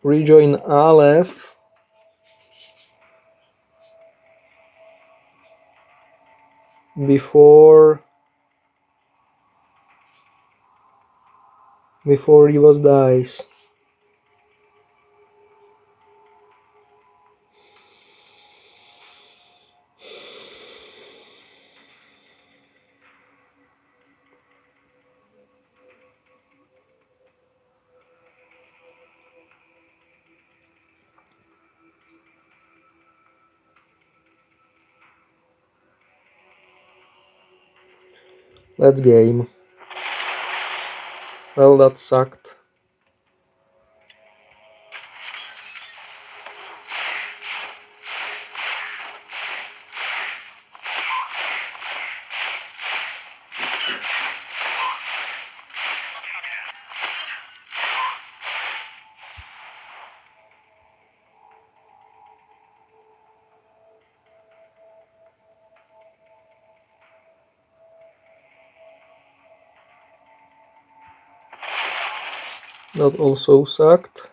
Speaker 2: rejoin Aleph before Re'vas dies. Let's game. Well, that sucked. That also sucked.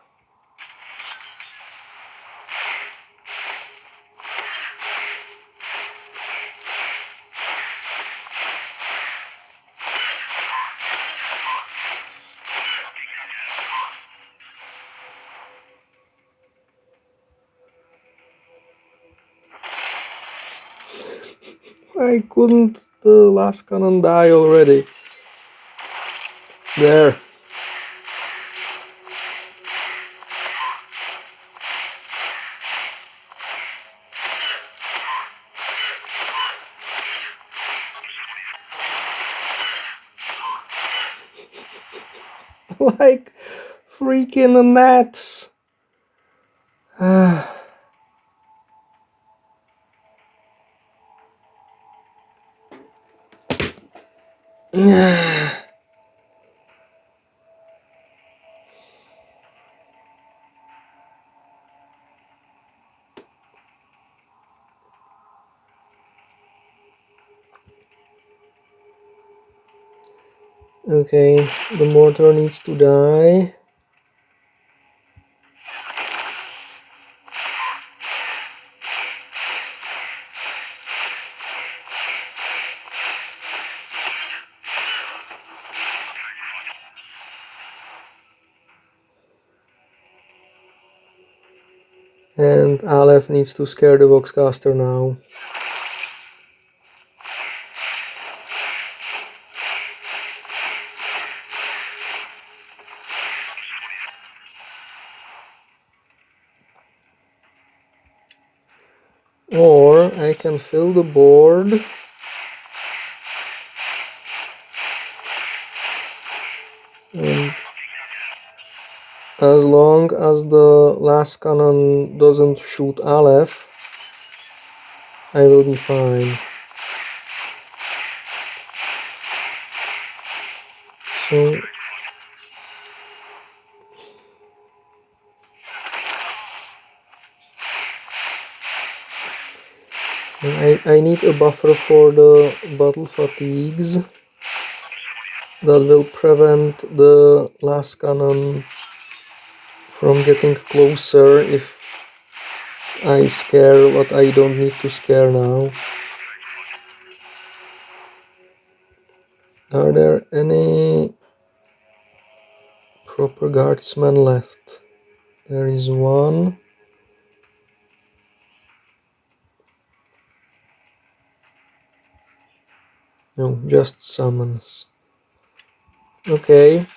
Speaker 2: Why couldn't the last cannon die already? There. Like freaking gnats. Okay, the mortar needs to die. And Aleph needs to scare the Voxcaster now. Or I can fill the board and as long as the last cannon doesn't shoot Aleph, I will be fine. So I need a buffer for the battle fatigues that will prevent the last cannon from getting closer if I scare what I don't need to scare now. Are there any proper guardsmen left? There is one. No, just summons. Okay.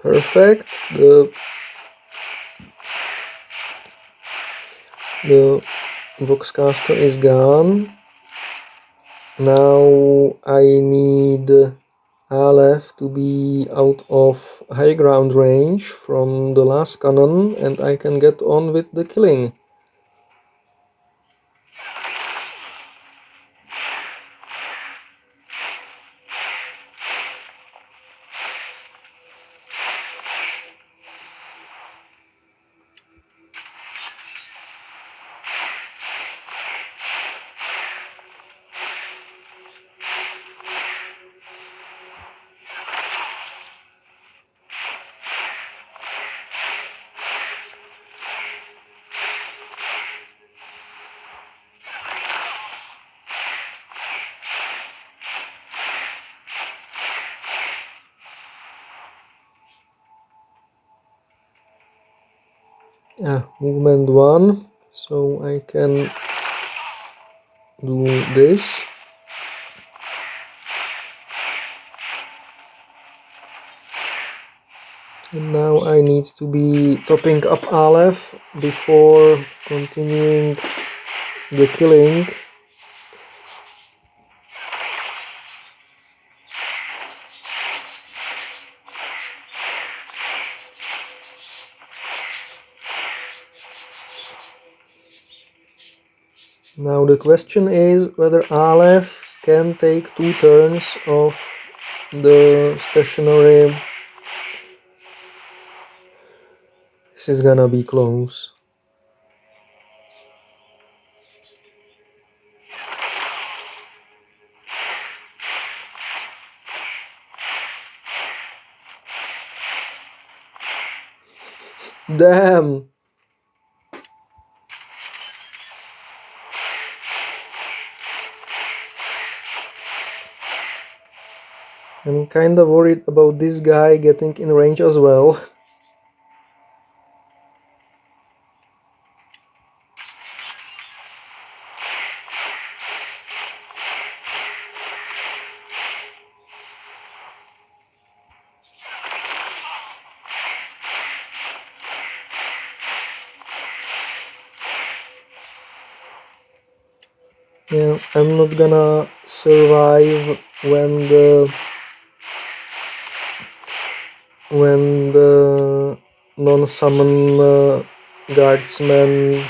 Speaker 2: Perfect. The Voxcaster is gone. Now I need Aleph to be out of high ground range from the last cannon and I can get on with the killing. Movement 1, so I can do this. And now I need to be topping up Aleph before continuing the killing. Now the question is whether Aleph can take 2 turns of the stationary. This is gonna be close. Damn! I'm kinda worried about this guy getting in range as well. Yeah, I'm not gonna survive when the non-summon guardsman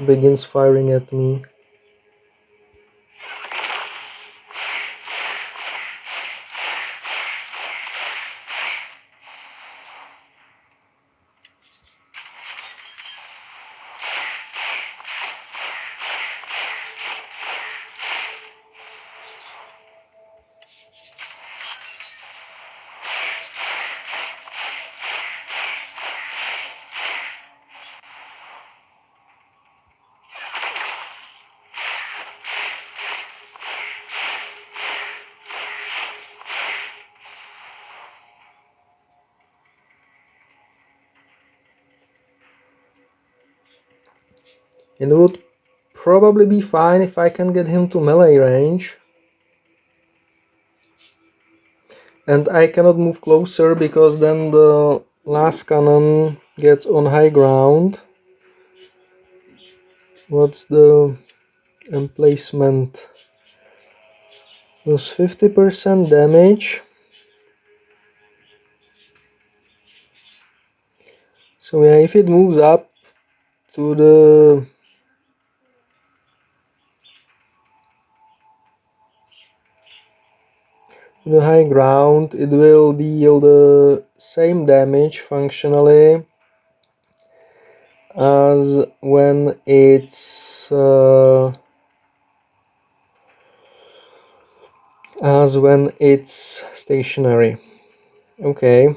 Speaker 2: begins firing at me. It would probably be fine if I can get him to melee range. And I cannot move closer because then the last cannon gets on high ground. What's the emplacement? Does 50% damage. So yeah, if it moves up to the high ground, it will deal the same damage functionally as when it's stationary. Okay.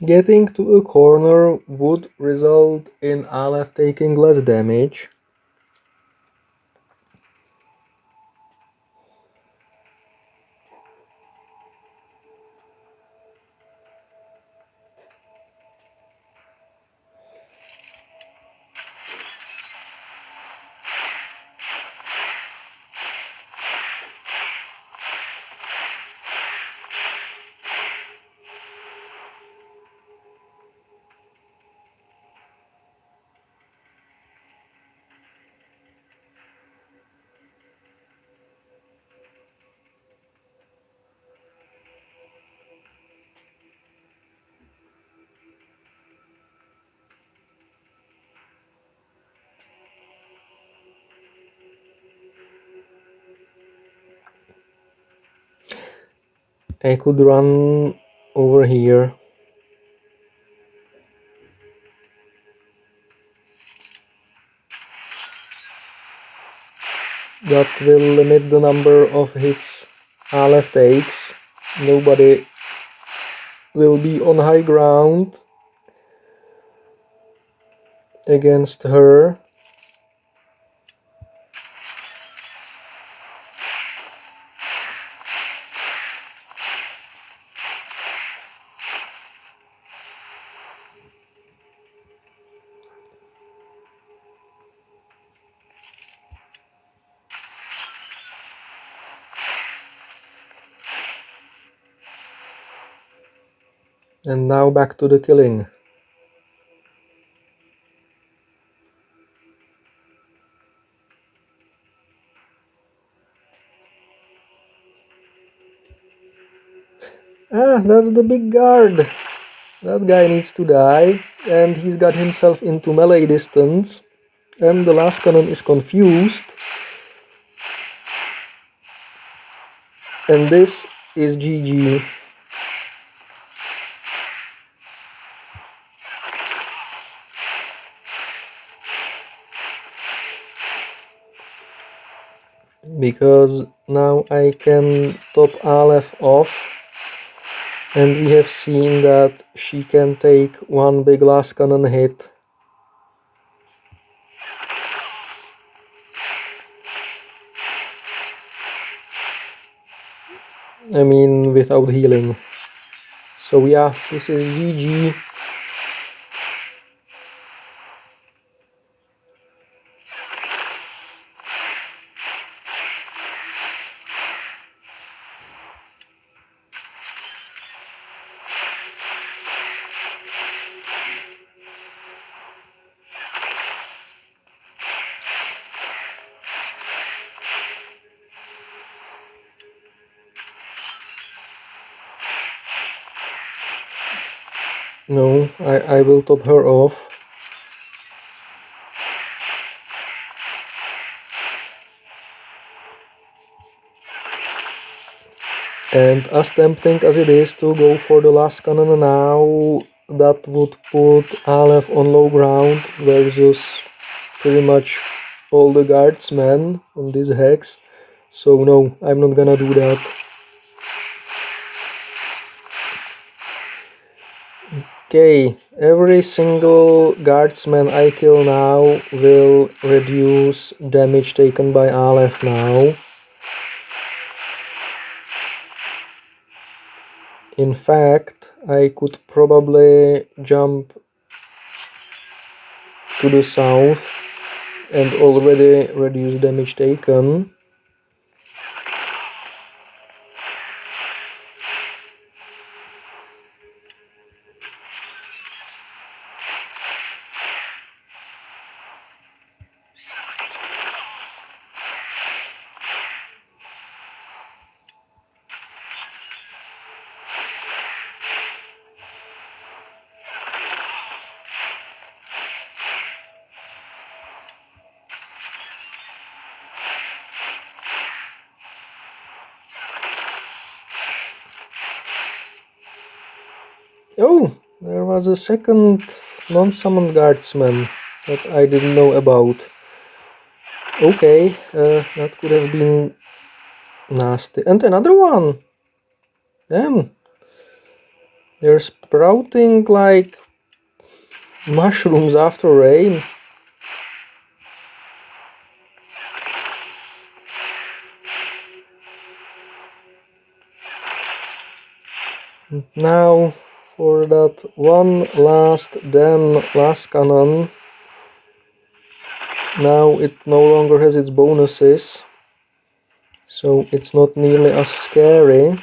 Speaker 2: Getting to a corner would result in Aleph taking less damage. I could run over here. That will limit the number of hits Aleph takes. Nobody will be on high ground against her. And now back to the killing. Ah, that's the big guard. That guy needs to die, and he's got himself into melee distance, and the last cannon is confused. And this is GG. Because now I can top Aleph off, and we have seen that she can take one big last cannon hit. I mean, without healing. So yeah, this is GG. No, I will top her off. And as tempting as it is to go for the last cannon now, that would put Aleph on low ground versus pretty much all the guardsmen on this hex. So no, I'm not gonna do that. Okay, every single guardsman I kill now will reduce damage taken by Aleph now. In fact, I could probably jump to the south and already reduce damage taken. Oh, there was a second non-summoned guardsman that I didn't know about. Okay, that could have been nasty. And another one! Damn! They're sprouting like mushrooms after rain. Now for that one last damn last cannon. Now it no longer has its bonuses, so it's not nearly as scary.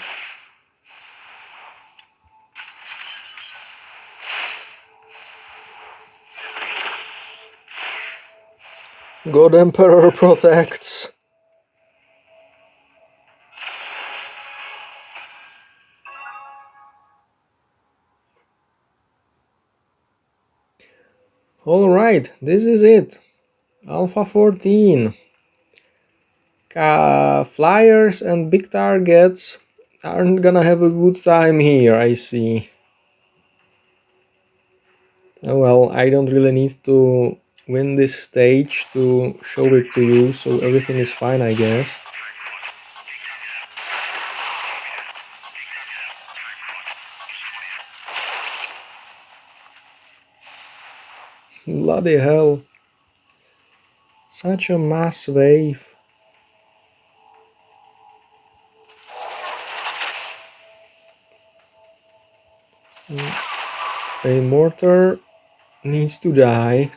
Speaker 2: God Emperor protects. Alright, this is it. Alpha 14. Flyers and big targets aren't gonna have a good time here, I see. Oh well, I don't really need to win this stage to show it to you, so everything is fine, I guess. Bloody hell. Such a mass wave. A mortar needs to die.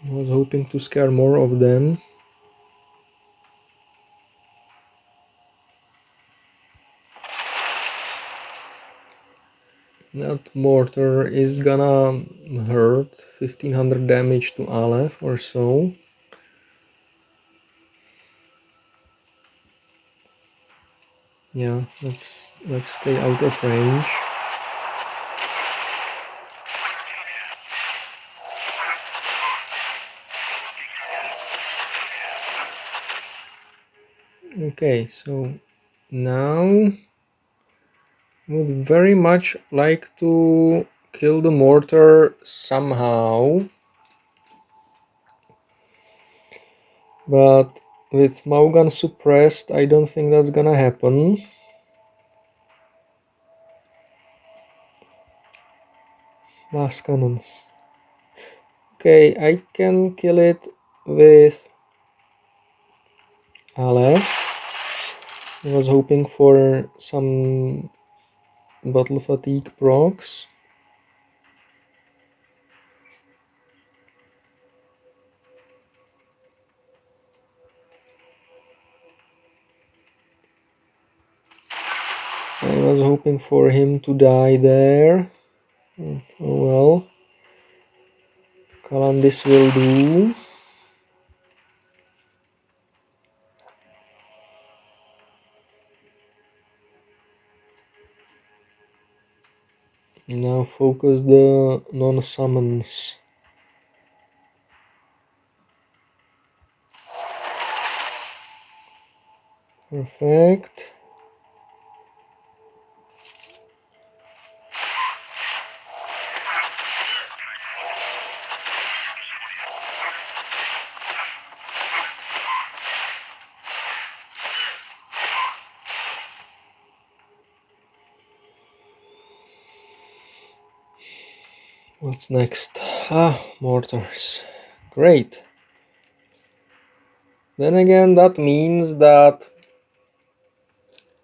Speaker 2: I was hoping to scare more of them. That mortar is gonna hurt. 1500 damage to Aleph or so. Yeah, let's stay out of range. Okay, so now would very much like to kill the mortar somehow, but with Maugan suppressed, I don't think that's gonna happen. Last cannons. Okay, I can kill it with Aleph. I was hoping for some battle fatigue procs. I was hoping for him to die there. Oh well. Kalandis will do. Now focus the non-summons. Perfect. What's next? Mortars. Great. Then again, that means that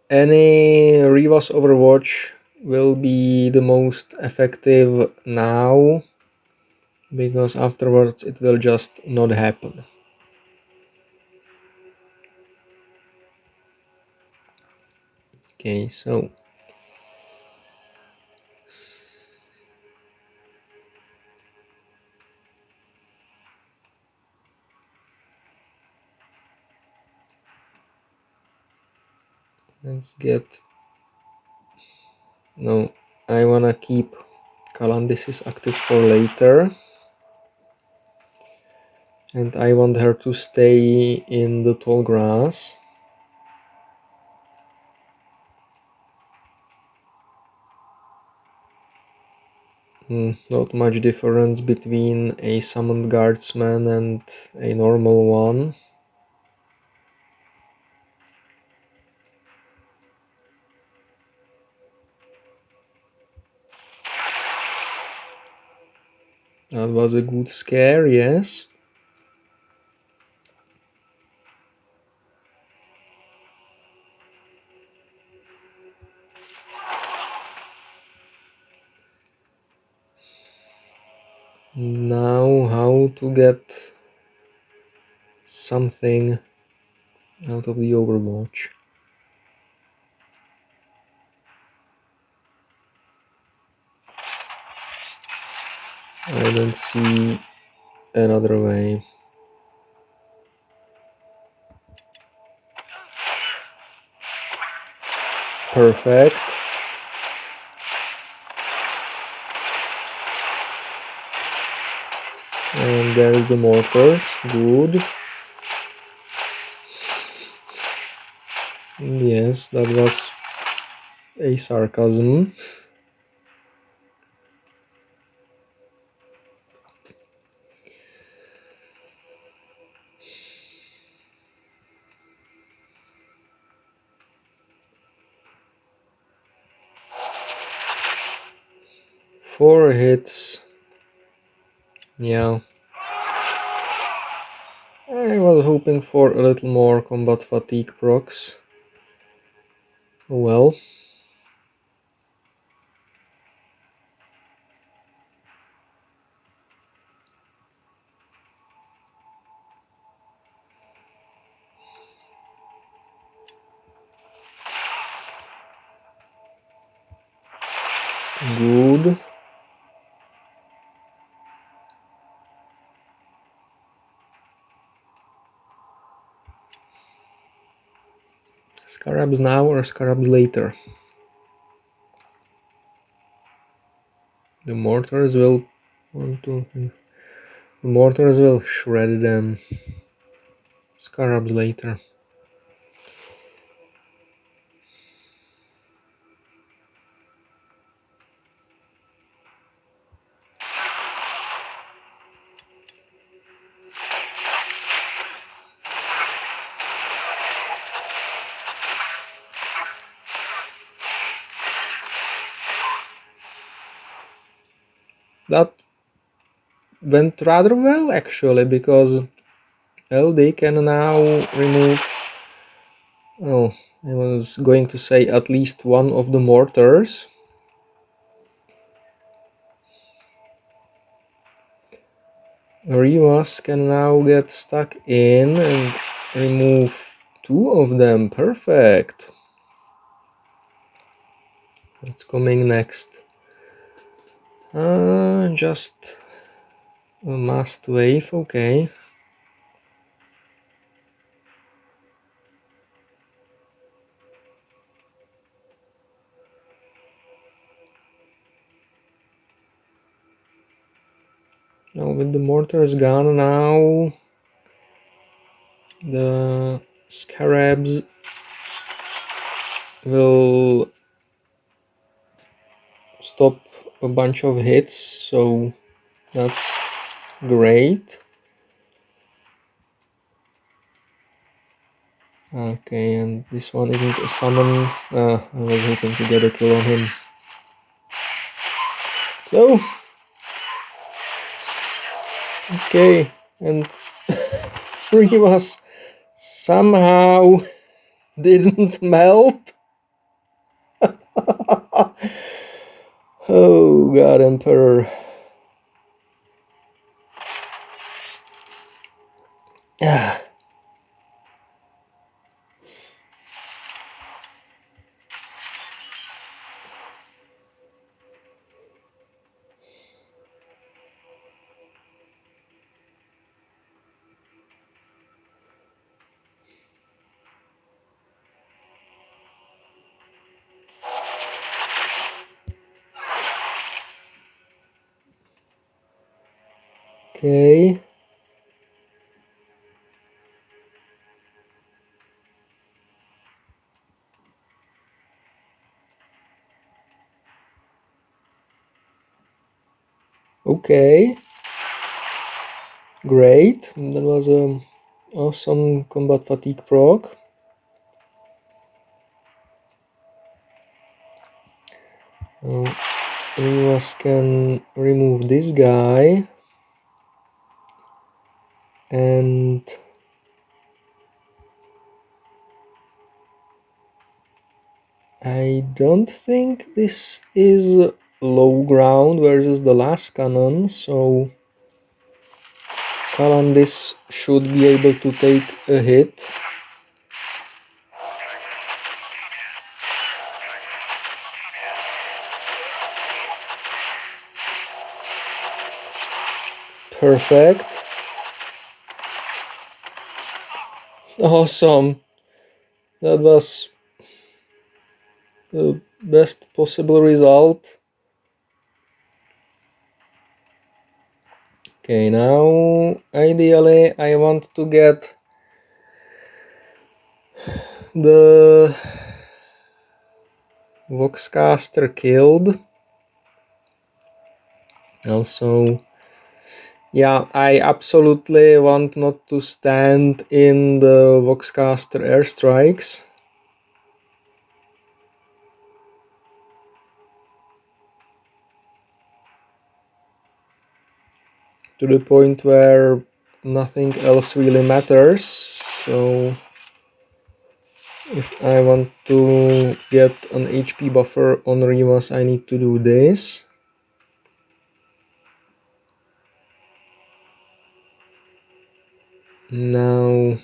Speaker 2: any Re'vas Overwatch will be the most effective now, because afterwards it will just not happen. Okay, so let's get... No, I wanna keep Kalandis active for later. And I want her to stay in the tall grass. Not much difference between a summoned guardsman and a normal one. That was a good scare, yes. Now how to get something out of the Overwatch. I don't see another way. Perfect. And there is the mortars. Good. Yes, that was a sarcasm. 4 hits. Yeah. I was hoping for a little more combat fatigue procs. Oh well. Good. Scarabs now or scarabs later? The mortars will the mortars will shred them. Scarabs later. That went rather well actually, because LD can now remove, oh, I was going to say at least one of the mortars. Re'vas can now get stuck in and remove 2 of them. Perfect. What's coming next? Just a must wave, okay. Now with the mortars gone now, the scarabs will stop a bunch of hits, so that's great. Okay, and this one isn't a summon. I was hoping to get a kill on him. No! Okay, and Re'vas somehow didn't melt. Oh god, Emperor. Ah. Okay. Okay. Great. That was a awesome combat fatigue proc. Re'vas can remove this guy, and I don't think this is low ground versus the last cannon, so Kalandis should be able to take a hit. Perfect. Awesome. That was the best possible result. Okay, now ideally I want to get the Voxcaster killed. Also, yeah, I absolutely want not to stand in the Voxcaster airstrikes. to the point where nothing else really matters. So if I want to get an HP buffer on Re'vas, I need to do this. Now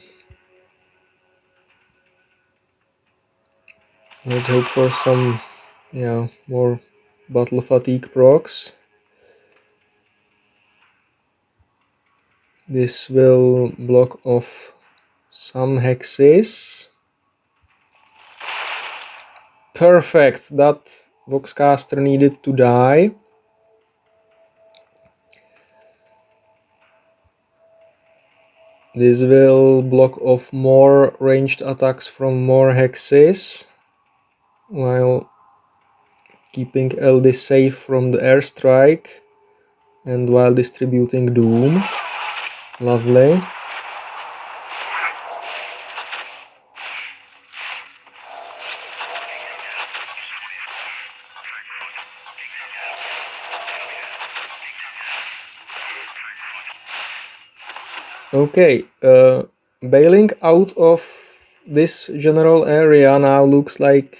Speaker 2: let's hope for some more battle fatigue procs. This will block off some hexes. Perfect, that Voxcaster needed to die. This will block off more ranged attacks from more hexes, while keeping LD safe from the airstrike and while distributing doom. Lovely. Okay, bailing out of this general area now looks like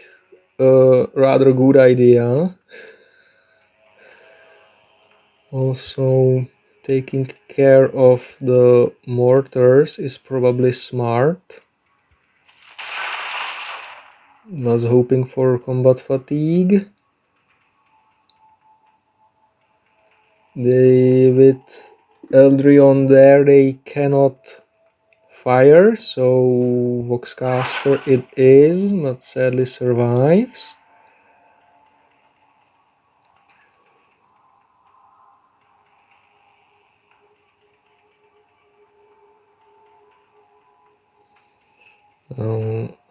Speaker 2: a rather good idea. Also, taking care of the mortars is probably smart. Was hoping for combat fatigue. With Eldrion there, they cannot fire, so Voxcaster it is, but sadly survives.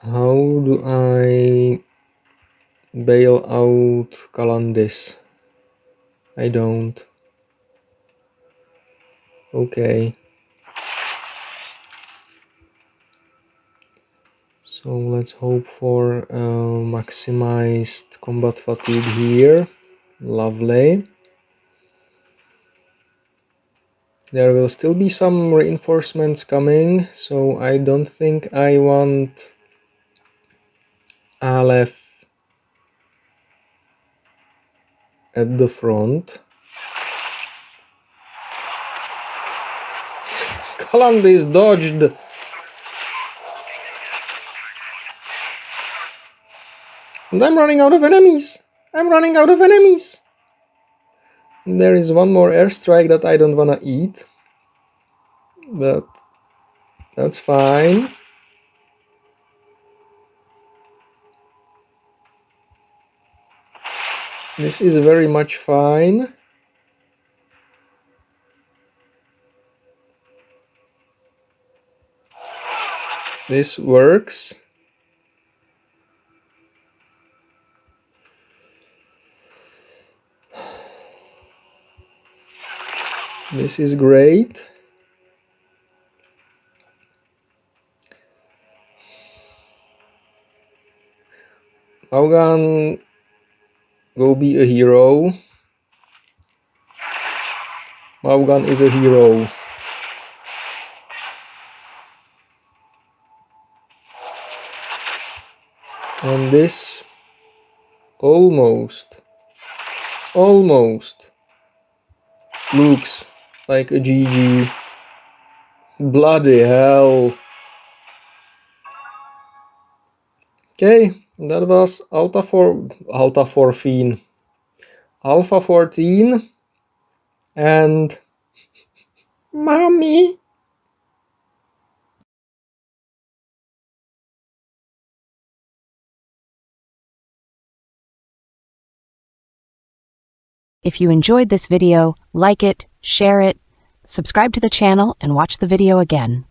Speaker 2: How do I bail out Calandis? I don't. Okay. So let's hope for maximized combat fatigue here. Lovely. There will still be some reinforcements coming, so I don't think I want Aleph at the front. Calandis dodged! And I'm running out of enemies! I'm running out of enemies! There is one more airstrike that I don't wanna eat, but that's fine. This is very much fine. This works. This is great. Vaughan, go be a hero. Vaughan is a hero. And this almost looks like a GG. Bloody hell. Okay, that was Alpha 14 and Mommy.
Speaker 1: If you enjoyed this video, like it, share it, subscribe to the channel, and watch the video again.